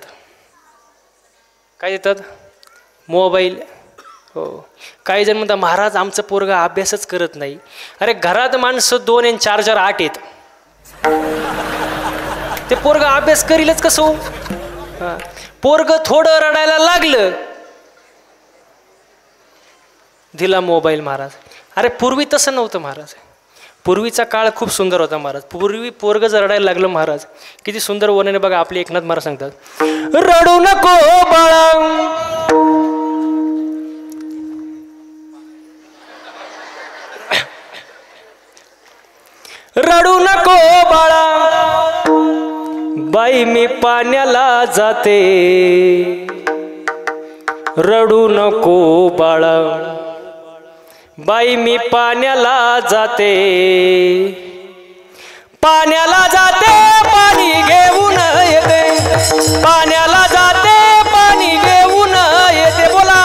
काय देतात? मोबाईल. हो, काही जण म्हणतात महाराज आमचं पोरगा अभ्यासच करत नाही. अरे घरात माणसं 2 आणि 4 4 8 आहेत, ते पोरगा अभ्यास करीलच कसं हो? पोरग थोडं रडायला लागलं दिला मोबाईल महाराज. अरे पूर्वी तसं नव्हतं महाराज. पूर्वीचा काळ खूप सुंदर होता महाराज. पूर्वी पोरग जर रडायला लागलं महाराज, किती सुंदर वर्णन बघा. आपले एकनाथ महाराज सांगतात, रडू नको बाळा, रडू नको बाळा, बाई मी पाण्याला जाते. रडू नको बाळा, बाई मी पाण्याला जाते. पाण्याला जाते पाणी घेऊन येते, पाण्याला जाते पाणी घेऊन येते. बोला,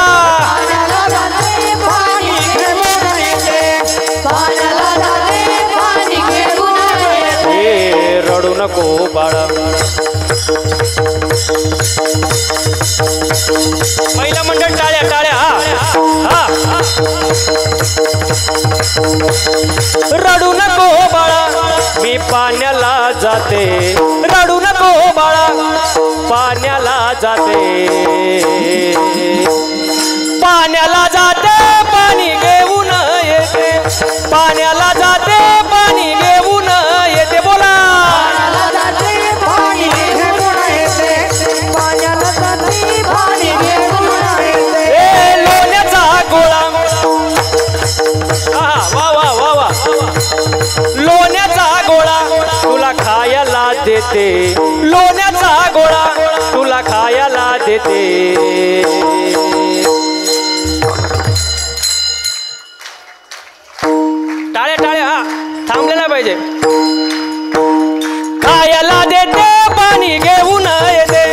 रडू नको बाळा. महिला मंडळ टाळ्या टाळ्या. हा, रडू नको बाळा, मी पाण्याला जाते. रडू नको बाळा, पाण्याला जाते. पाण्याला जाते पाणी घेऊन येते, पाण्याला जाते पाणी घेऊन येते. बोला, लोण्याचा गोळा. वा वा वा वा, लोण्याचा गोळा तुला खायला देते. लोण्याचा गोळा तुला खायला देते. टाळ्या टाळ्या. हा, थांबले नाही पाहिजे. खायला देते पाणी घेऊन येते,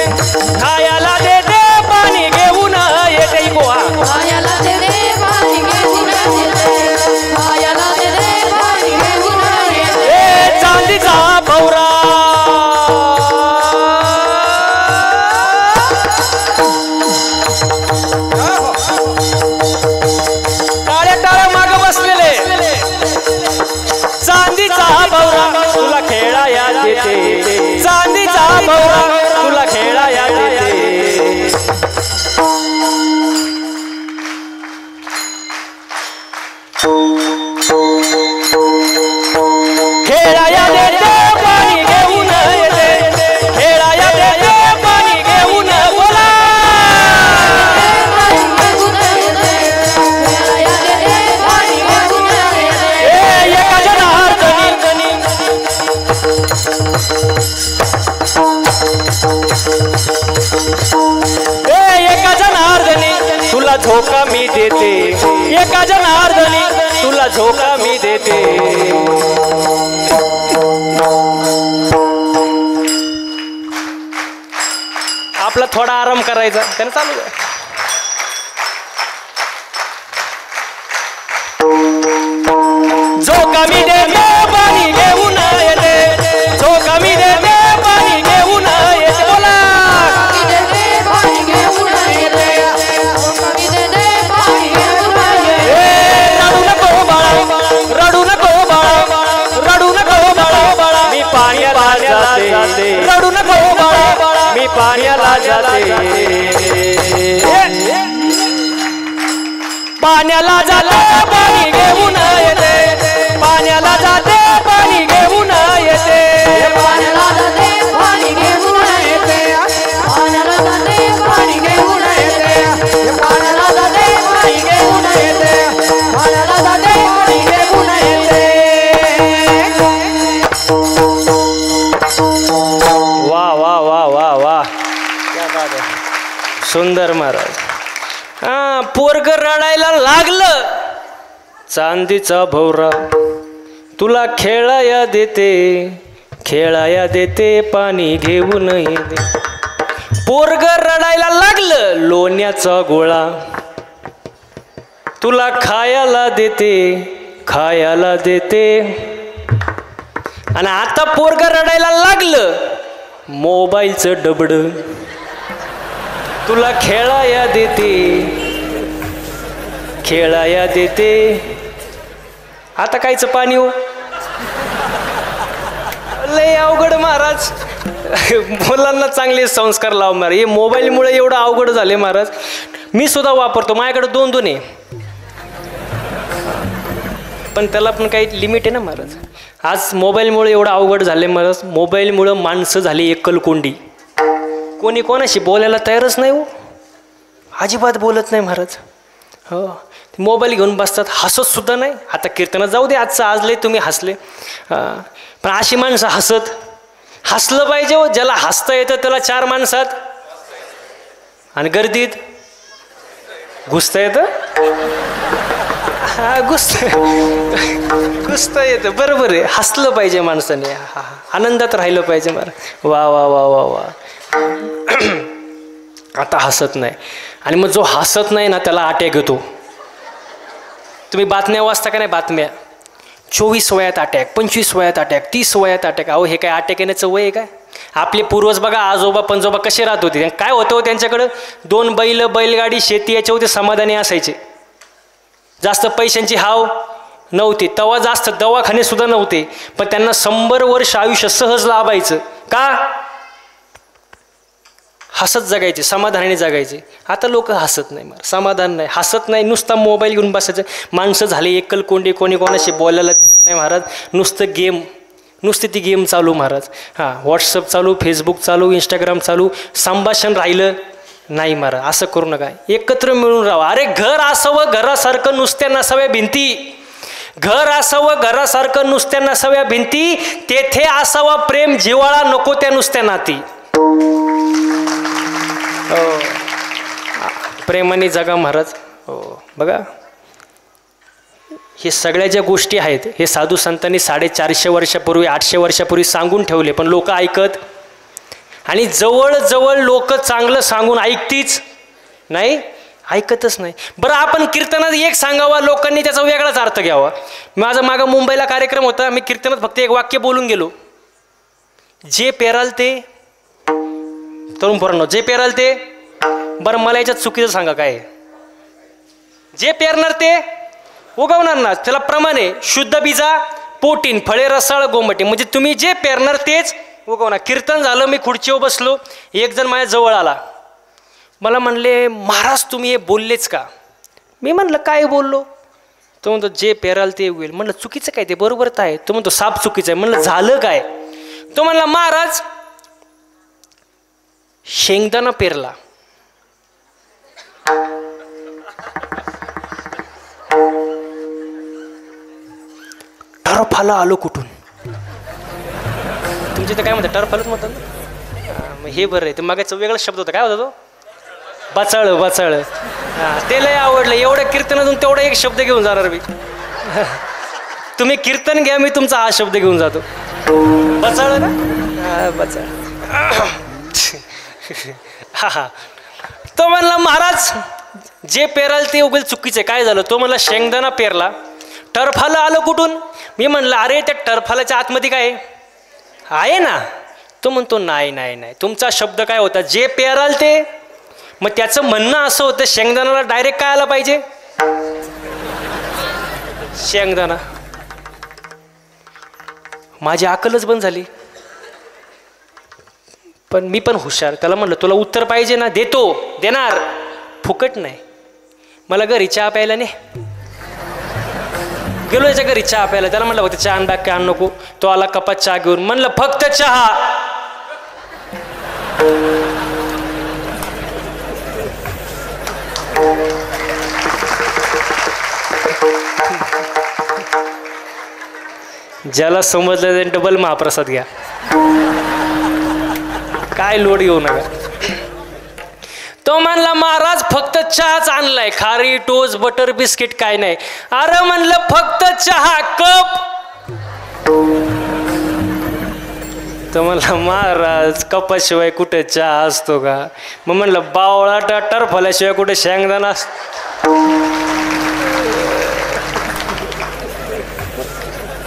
खायला देते पाणी घेऊन येते. बोहा, खायला देते पाणी घेऊन येते, खायला देते पाणी घेऊन येते. चांदीचा भवरा, टाळ्या टाळ्या माग बसलेले. चांदीचा भवरा तुला खेळाया देते, चांदीचा भवरा तुला खेळाया देते. खेळाया देते पाणी घेऊन येते, खेळाया देते पाणी घेऊन. बोला, एका जनार्दनी, एका जनार्दनी तुला झोका मी देते. एका जनार्दनी तुला झोका मी देते. आपला थोडा आराम करायचा, त्यानं चालू आहे. झोका मी देते पाणी घेऊन येते, झोका मी देते पाणी घेऊन येते. बोला, रडू नको बाळा, रडू नको बाळा, रडू नको बाळा, मी पाण्याला जाते. रडू नको बाळा, मी पाण्याला जाते. पाण्याला जाते पाणी घेऊन येते, पाण्याला जाते पाणी घेऊन येते. पाण्याला जाते पाणी घेऊन येते, पाण्याला जाते पाणी घेऊन येते, पाण्याला जाते पाणी घेऊन येते, पाण्याला जाते पाणी घेऊन येते. वा वा वा वा वा, क्या बात आहे. सुंदर महाराज. हा, पोरग रडायला लागलं. चांदीचा भवरा तुला खेळाया देते, खेळाया देते पाणी घेऊन येते. पोरग रडायला लागलं. लोण्याचा गोळा तुला खायला देते खायला देते. आणि आता पोरग रडायला लागलं, मोबाईलचं डबड. तुला खेळाया देते खेळाया देते. आता कायचं पाणी हो, लय अवघड महाराज. मुलांना चांगले संस्कार लाव महाराज. हे मोबाईलमुळे एवढं अवघड झाले महाराज. मी सुद्धा वापरतो, माझ्याकडे 2 आहे, पण त्याला पण काही लिमिट आहे ना महाराज. आज मोबाईलमुळे एवढं अवघड झाले महाराज. मोबाईलमुळं माणसं झाली एकलकोंडी. कोणी कोणाशी बोलायला तयारच नाही हो, अजिबात बोलत नाही महाराज. हो, मोबाईल घेऊन बसतात, हसत सुद्धा नाही. आता कीर्तनात जाऊ दे, आजचं आज लय तुम्ही हसले, पण अशी माणसं हसलं पाहिजे हो. ज्याला हसता येतं त्याला 4 माणसात आणि गर्दीत घुसता येतं. घुसता येतं, बरोबर आहे. हसलं पाहिजे माणसाने, आनंदात राहिलं पाहिजे महाराज. वा वा वा वा वा. आता हसत नाही, आणि मग जो हसत नाही ना त्याला अटॅक येतो. तुम्ही बातम्या वाचता का नाही? बातम्या 24 वयात अटॅक, 25 वयात अटॅक, 30 वयात अटॅक. अहो हे काय अटॅक येण्याचं वय आहे काय? आपले पूर्वज बघा, आजोबा पंजोबा कसे राहत होते, काय होतं हो त्यांच्याकडं? 2 बैल, बैलगाडी, शेती, याच्या होते समाधानी असायचे. जास्त पैशांची हाव नव्हती तेव्हा, जास्त दवाखाने सुद्धा नव्हते, पण त्यांना 100 वर्ष आयुष्य सहज लाभायचं. का? हसत जगायचे, समाधानाने जगायचे. आता लोक हसत नाही, समाधान नाही, हसत नाही, नुसता मोबाईल घेऊन बसायचं. माणसं झाले एकलकोंडी, कोणी कोणाशी बोलायला नाही महाराज. नुसतं गेम, नुसती ती गेम चालू महाराज. हां, व्हॉट्सअप चालू, फेसबुक चालू, इंस्टाग्राम चालू. संभाषण राहिलं नाही महाराज. असं करू नका, एकत्र मिळून राहा. अरे घर असावं घरासारखं, नुसत्या नसाव्या भिंती. घर असावं घरासारखं, नुसत्या नसाव्या भिंती. तेथे असावा प्रेम जिव्हाळा, नको त्या नुसत्या नाती. हो, प्रेमाने जगा महाराज. हो, बघा हे सगळ्या ज्या गोष्टी आहेत, हे साधू संतांनी 450 वर्षापूर्वी, 800 वर्षापूर्वी सांगून ठेवले, पण लोक ऐकत. आणि जवळजवळ लोक चांगलं सांगून ऐकतीच नाही, ऐकतच नाही. बरं, आपण कीर्तनात एक सांगावा, लोकांनी त्याचा वेगळाच अर्थ घ्यावा. माझा मागं मुंबईला कार्यक्रम होता, मी कीर्तनात फक्त एक वाक्य बोलून गेलो, जे पेराल ते. तरुण पोरांनो, जे पेराल ते. बरं, मला याच्यात चुकीचं सांगा काय? जे पेरणार ते उगवणार ना, त्याला प्रमाणे शुद्ध बीजा पोटीन, फळे रसाळ गोमटी. म्हणजे तुम्ही जे पेरणार तेच उगवणार. कीर्तन झालं, मी खुर्चीवर बसलो, एक जण माझ्या जवळ आला, मला म्हणले, महाराज तुम्ही हे बोललेच का? मी म्हणलं काय बोललो? तो म्हणतो जे पेराल ते उगवेल. म्हणलं चुकीचं काय? ते बरोबर तर आहे. तो म्हणतो साप चुकीचं आहे. म्हणलं झालं काय? तो म्हणला महाराज शेंगदाणा पेरला, टरफाला आलो कुठून? तुमच्या इथं काय म्हणतात? टरफालच म्हणतात ना. हे बरं आहे. ते मागायचं वेगळा शब्द होता, काय होता तो? बचाळ. बचाळ. हां, ते लय आवडलं. एवढं कीर्तनातून तेवढा एक शब्द घेऊन जाणार मी. तुम्ही कीर्तन घ्या, मी तुमचा हा शब्द घेऊन जातो. बचाळ ना. हां, बचाळ. हा, तो म्हणला महाराज जे पेराल ते उगेल चुकीचं आहे. काय झालं? तो म्हणला शेंगदाणा पेरला, टरफाला आलं कुठून? मी म्हणलं अरे त्या टरफालाच्या आतमध्ये काय आहे ना? तो म्हणतो नाही नाही नाही, तुमचा शब्द काय होता? जे पेराल ते. मग त्याचं म्हणणं असं होतं शेंगदाण्याला डायरेक्ट काय आला पाहिजे? शेंगदाणा. माझी अक्कलच बंद झाली. पण मी पण हुशार, त्याला म्हणलं तुला उत्तर पाहिजे ना, देतो, देणार, फुकट नाही. मला घरी चहा प्यायला नाही. गेलो याच्या घरी चहा प्यायला, त्याला म्हणलं फक्त चहा आण, बाकी आण नको. तो आला कपात चहा घेऊन, म्हणलं फक्त चहा. ज्याला समजलं त्याने डबल महाप्रसाद घ्या, काय लोड घेऊ नका. तो म्हणला महाराज फक्त चहाच आणलाय, खारी टोस्ट बटर बिस्किट काय नाही. अरे म्हणलं फक्त चहा कप. तो म्हणला महाराज कपाशिवाय कुठे चहा असतो का? मग म्हणलं बावळा टरफल्याशिवाय कुठे शेंगदाणा असतो?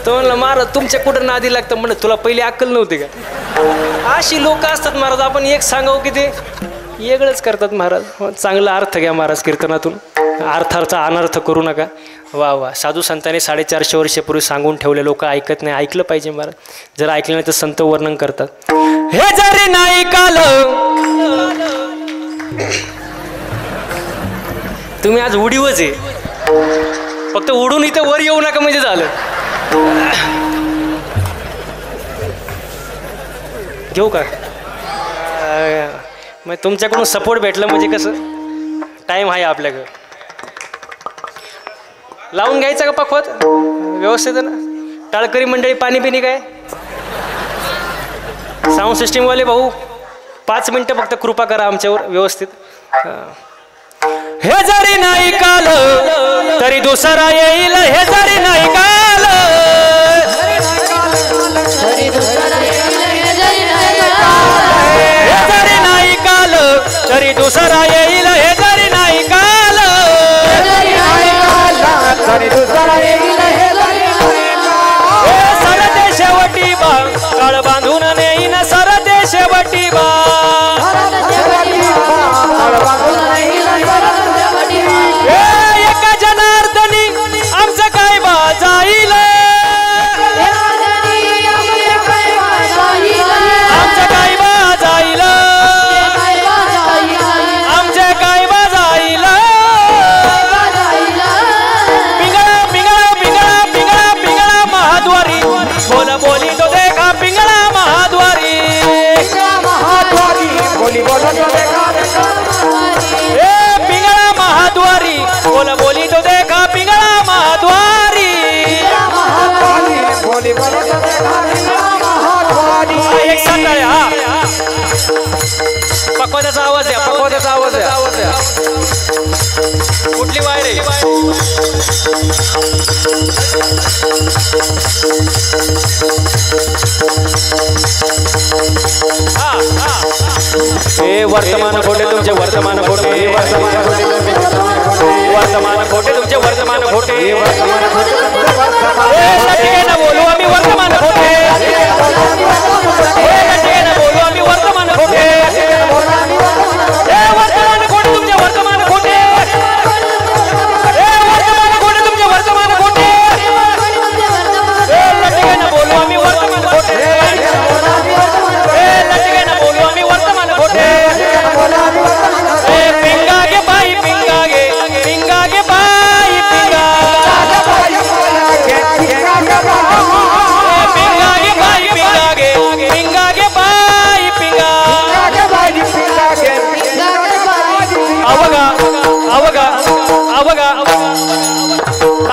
तो म्हणलं महाराज तुमच्या कुठं नादी लागतं म्हणलं तुला पहिली अक्कल नव्हती का अशी लोक असतात महाराज आपण एक सांगावं की ते वेगळंच करतात महाराज चांगला अर्थ घ्या महाराज कीर्तनातून अर्थाचा अनर्थ करू नका वा वा साधू संतांनी 450 वर्षापूर्वी सांगून ठेवले लोक ऐकत नाही ऐकलं पाहिजे महाराज जर ऐकलं नाही तर संत वर्णन करतात हे जरी नाही काल तुम्ही आज उडीवच आहे फक्त उडून इथं वर येऊ नका म्हणजे झालं घेऊ का मग तुमच्याकडून सपोर्ट भेटलं म्हणजे कसं टाईम आहे आपल्याकडं लावून घ्यायचा का पखवात व्यवस्थित ना टाळकरी मंडळी पाणी पिणी काय साऊंड सिस्टीमवाले भाऊ 5 मिनटं फक्त कृपा करा आमच्यावर व्यवस्थित हे जरी नाही काल तरी दुसरा येईल हे जरी नाही काल हे जरी नाही काल तरी दुसरा येईल हे जरी नाही काल सरते शेवटी बा काळ बांधून नेईन सरते शेवटी बा एका जनार्दनी आमचं काय बा जाईल आमचं काय बा जाईल आमचे काय बा जाईल पिंगळा पिंगळा पिंगळा पिंगळा पिंगळा महाद्वारी बोल बोली तो देखा पिंगळा महाद्वारी बोली बोल तो देखा पिंगळा महाद्वारी बोल बोली तो देखा पिंगळा महाद्वारी बोली बोल तो देखा एक साथ आहे हा पकवाद्याचा आवाज आहे पकवाद्याचा आवाज आहे कुठली वायर आहे हे वर्तमान खोटे तुमचे वर्तमान खोटे वर्तमान खोटे तुमचे वर्तमान खोटे ना बोलू आम्ही वर्तमान खोटे ना बोलू आम्ही वर्तमान खोटे वर्तमान खोटे तुमचे वर्तमान खोटे वर्तमान खोटे तुमचे वर्तमान खोटे ना बोलू आम्ही वर्तमान खोटे ना बोलू आम्ही वर्तमान खोटे पिंगा गे बाई पिंगा गे बाई पिंगा पिंगा गे बाई पिंगा गे बाई पिंगा अवगा अवगा अवगा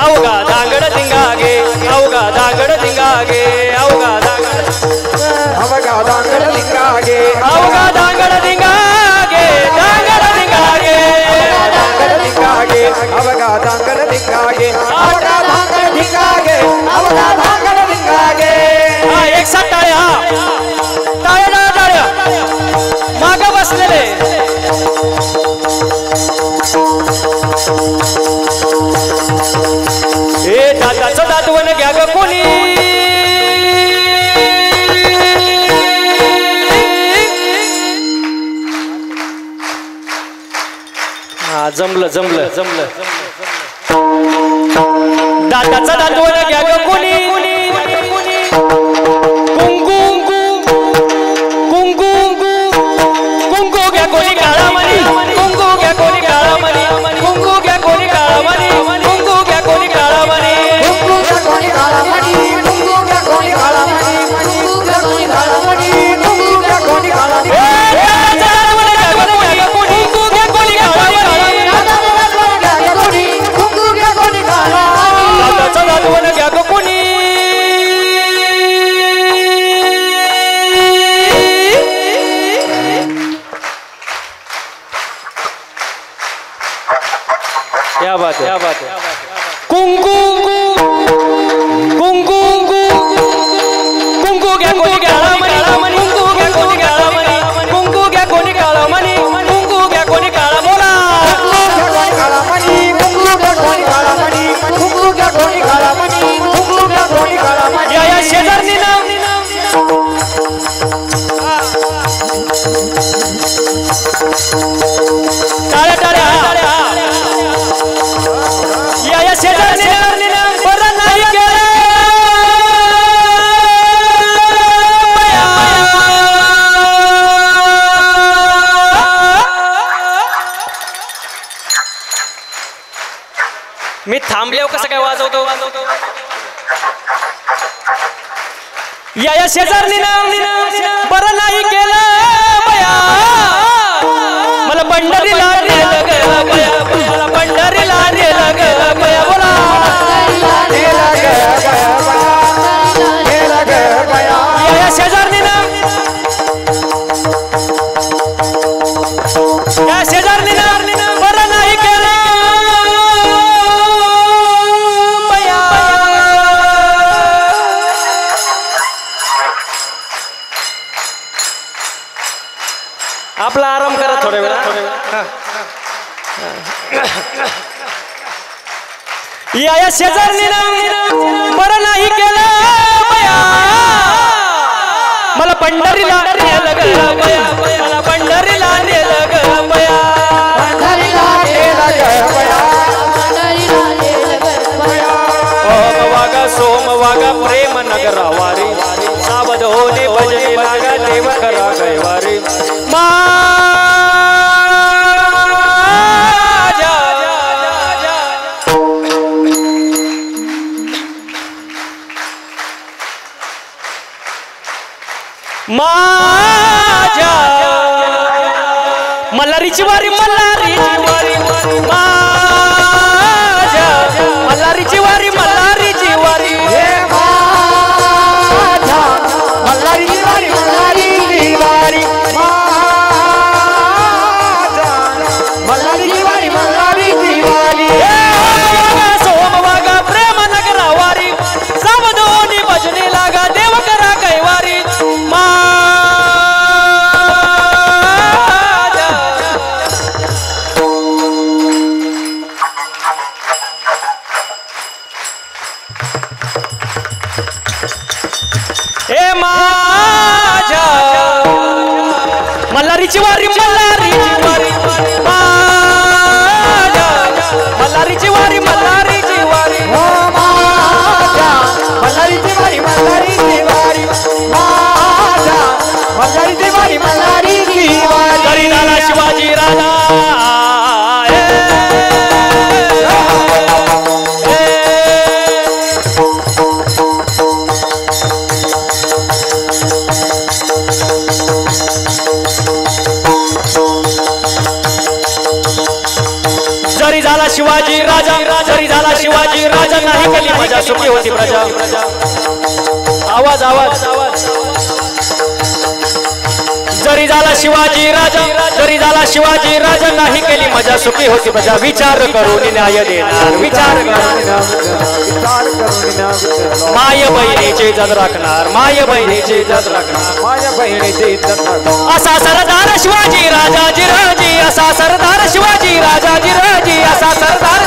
अवगा दांगड दिंगागे अवगा दांगड दिंगागे अवगा दांगड दिंगागे अवगा दांगड दिंगागे दांगड दिंगागे दांगड दिंगागे अवगा दांगड दिंगागे अवगा दांगड दिंगागे अवगा दांगड दिंगागे हा एक साथ टाळ्या टाळ्या टाळ्या मागे बसलेले हे दाताचं दातवण घ्या ग कोणी हा जमलं जमलं जमलं दाताचं दातवण घ्या ग कोणी कुंकू घ्या कोणी काळा मणी कुंकू घ्या कोणी काळा मणी कुंकू घ्या कोणी काळा मणी कुंकू घ्या कोणी काळा मणी कुंकू घ्या कोणी काळा मणी कुंकू घ्या कोणी काळा मणी कुंकू घ्या कोणी काळा मणी कुंकू घ्या कोणी काळा मणी कुंकू घ्या कोणी काळा मणी कुंकू घ्या कोणी काळा दाताचं दातवण घ्या ग कोणी क्या बात है कुंकू कुंकू कुंकू घ्या कोणी काळा मणी कुंकू घ्या कोणी काळा मणी कुंकू घ्या कोणी काळा मणी कुंकू घ्या कोणी काळा बोला कुंकू घ्या कोणी काळा मणी कुंकू घ्या कोणी काळा मणी कुंकू घ्या कोणी काळा टाळ्या टाळ्या या शेजारने बरं नाही केलं मी थांबल्यावर कसं काय वाजवतो या शेजारने बरं नाही केलं बया मला पंढरीला नेलं ग बया मला पंढरीला नेलं ग बया बोला या शेजारने या शेजारने बरं नाही केलं आपला आराम करा थोड्या वेळा या शेजारने बरं नाही केलं बया मला पंढरीला नेलं ग बया मला पंढरीला नेलं ग बया ओम वागा सोम वागा प्रेम नगरा वारी सावध होने भजने लागा देव करा गैवारी माझ्या मल्हारीची वारी मल्हारीची वारी माझ्या मल्हारीची वारी मल्हारीची वारी मल्हारीची वारी मल्हारीची वारी मल्हारीची वारी मल्हारीची वारी सोम वागा प्रेम नगरा वारी सावधोनी भजने लागा देव करा कैवारी ए माझ्या मल्हारीची वारी मल्हारीची वारी माझ्या मल्हारीची वारी मल्हारीची वारी मल्हारीची वारी मल्हारीची वारी मल्हारीची वारी मल्हारीची वारी तरी झाला शिवाजी राजा जरी झाला शिवाजी राजा जरी झाला शिवाजी राजा नाही केली मजा सुखी होती प्रजा आवाज आवाज आवाज जरी झाला शिवाजी राजा जरी झाला शिवाजी राजा नाही केली मजा सुखी होती प्रजा विचार करून न्याय देणार विचार माय बहिणीचे इज्जत राखणार माय बहिणीचे इज्जत राखणार माझ्या बहिणीची इज्जत राखणार. असा सरदार शिवाजी राजाजी असा सरदार शिवाजी राजाजी असा सरदार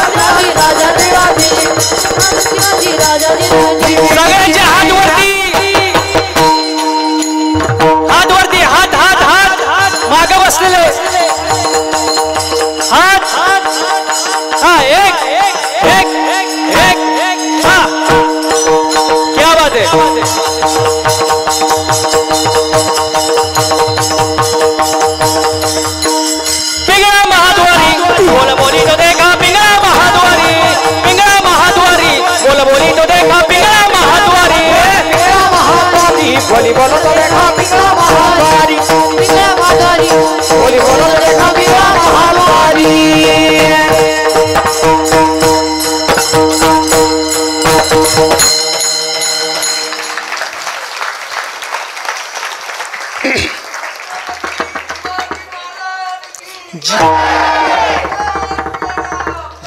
सगळ्यांचे हात वरती हात हात हात मागे बसलेले हात हा एक एक एक हा क्या बात है पिंगळा महाद्वारी बोल बोली तो देखा पिंगळा महाद्वारी बोल बोली तो देखा पिंगळा महाद्वारी बोली बोलो तो देखा पिंगला महाद्वारी बोली बोलो तो देखा पिंगला महाद्वारी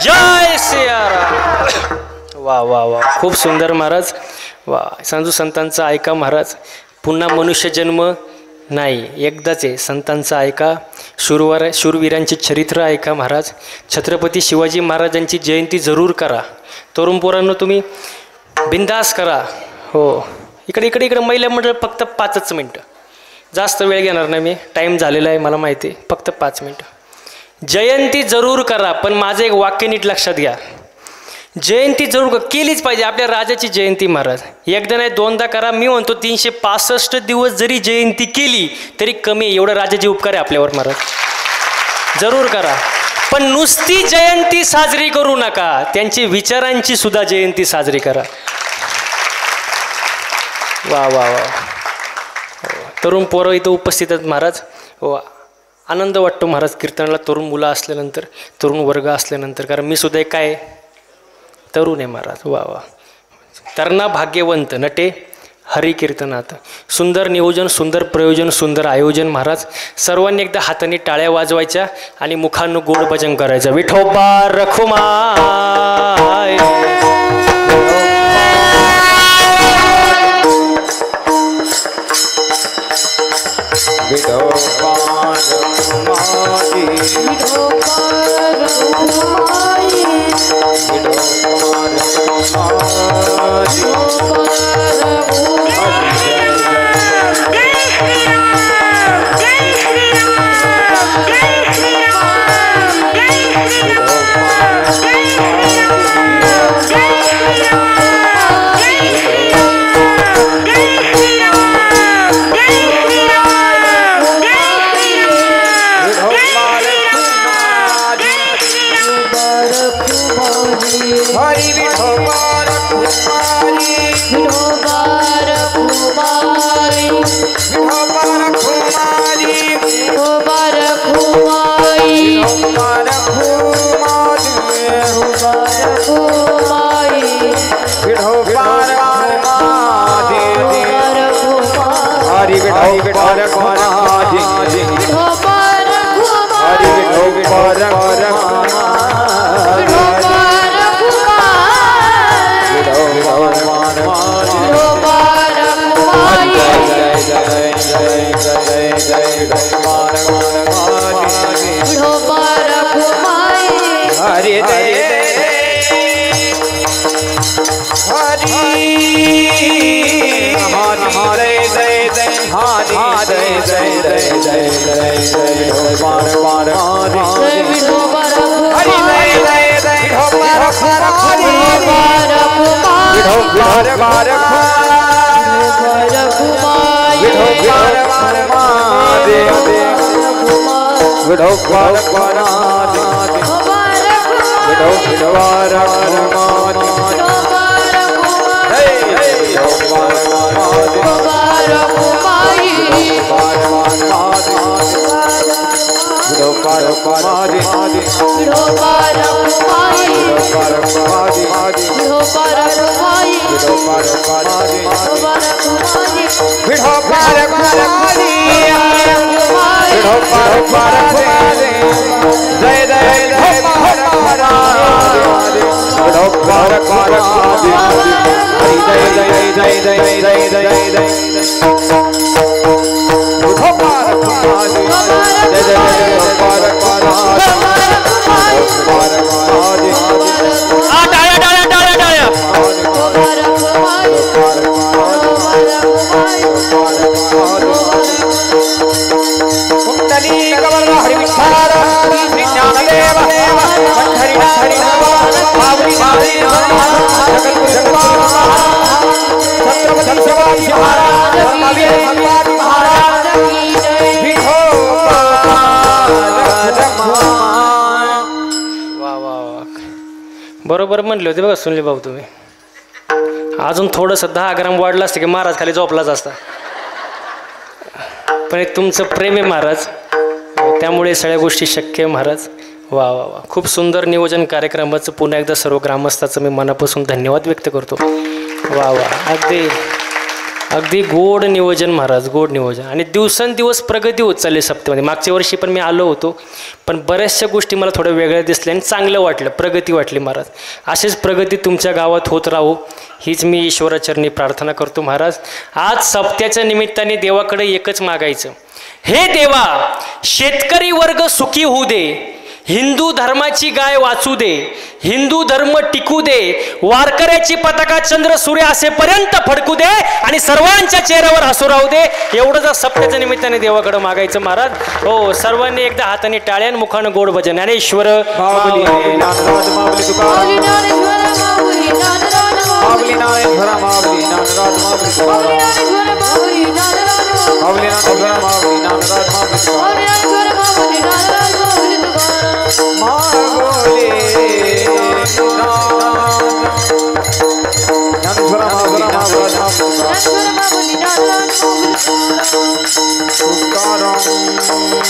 जय सियाराम वा वा वा खूप सुंदर महाराज वा संजू संतांचा ऐका महाराज पुन्हा मनुष्य जन्म नाही एकदाच आहे संतांचा ऐका शूरवीरांचे चरित्र ऐका महाराज छत्रपती शिवाजी महाराजांची जयंती जरूर करा तरुण पोरांनो तुम्ही बिंदास करा हो इकडे इकडे इकडे महिला मंडळ फक्त 5 मिनटं जास्त वेळ घेणार नाही मी, टाईम झालेला आहे मला माहिती आहे, फक्त 5 मिनटं. जयंती जरूर करा, पण माझं एक वाक्य नीट लक्षात घ्या. जयंती जरूर केलीच पाहिजे, आपल्या राजाची जयंती महाराज. एकदा नाही 2दा करा. मी म्हणतो 365 दिवस जरी जयंती केली तरी कमी आहे, एवढं राजाचे उपकार आहे आपल्यावर महाराज. जरूर करा, पण नुसती जयंती साजरी करू नका, त्यांची विचारांची सुद्धा जयंती साजरी करा. वा वा वा. तरुण पोरं इथं उपस्थित आहेत महाराज. वा, आनंद वाटतो महाराज कीर्तनाला तरुण मुलं असल्यानंतर, तरुण वर्ग असल्यानंतर, कारण मी सुद्धा एक काय तरुण आहे महाराज. वा वा. तरणा भाग्यवंत नटे हरी कीर्तनात. सुंदर नियोजन, सुंदर प्रयोजन, सुंदर आयोजन महाराज. सर्वांनी एकदा हाताने टाळ्या वाजवायच्या आणि मुखांना गोड भजन करायचं. विठोबा रखुमाय, विठोबा रखुमाई, विठोबा रखुमाई, विठोबा हरि विठोबा रखुमाई, विठोबा रखुमाई, विठोबा रखुमाई, विठोबा रखुमाई, विठोबा रखुमाई, विठोबा रखुमाई, हरि विठोबा रखुमाई, विठोबा रखुमाई, हरि विठोबा रखुमाई. हरि बरोबर म्हणले होते बघा सुनील भाऊ तुम्ही. अजून थोडंसं 10 ग्राम वाढलं असतं की महाराज खाली झोपलाच असता. पण तुमचं प्रेम आहे महाराज, त्यामुळे सगळ्या गोष्टी शक्य आहे महाराज. वा वा वा. खूप सुंदर नियोजन कार्यक्रमाचं पुन्हा एकदा सर्व ग्रामस्थाचं मी मनापासून धन्यवाद व्यक्त करतो. वा वा. अगदी अगदी गोड नियोजन महाराज, गोड नियोजन. आणि दिवसेंदिवस प्रगती होत चालली सप्त्यामध्ये. मागच्या वर्षी पण मी आलो होतो, पण बऱ्याचशा गोष्टी मला थोड्या वेगळ्या दिसल्या आणि चांगलं वाटलं, प्रगती वाटली महाराज. अशीच प्रगती तुमच्या गावात होत राहू हीच मी ईश्वराचरणी प्रार्थना करतो महाराज. आज सप्त्याच्या निमित्ताने देवाकडे एकच मागायचं, हे देवा शेतकरी वर्ग सुखी होऊ दे, हिंदू धर्माची गाय वाचू दे, हिंदू धर्म टिकू दे, वारकऱ्याची पताका चंद्र सूर्य असेपर्यंत फडकू दे आणि सर्वांच्या चेहऱ्यावर हसू राहू दे. एवढं जर सप्त्याच्या निमित्ताने देवाकडे मागायचं महाराज. हो, सर्वांनी एकदा हाताने टाळ्यान मुखानं गोड भजन. ज्ञानेश्वर माऊली नाथराज माऊली तुका माऊली ज्ञानेश्वर माऊली नाथराज माऊली नाथेश्वर माऊली नाथराज माऊली तुका माऊली ज्ञानेश्वर माऊली नाथराज माऊली नाथेश्वर माऊली नाथराज माऊली तुका माऊली ज्ञानेश्वर माऊली नाथराज माऊली तुकाराम. माऊली ज्ञानेश्वर माऊली नाथराज माऊली ज्ञानेश्वर माऊली नाथराज माऊली तुकाराम. तुकाराम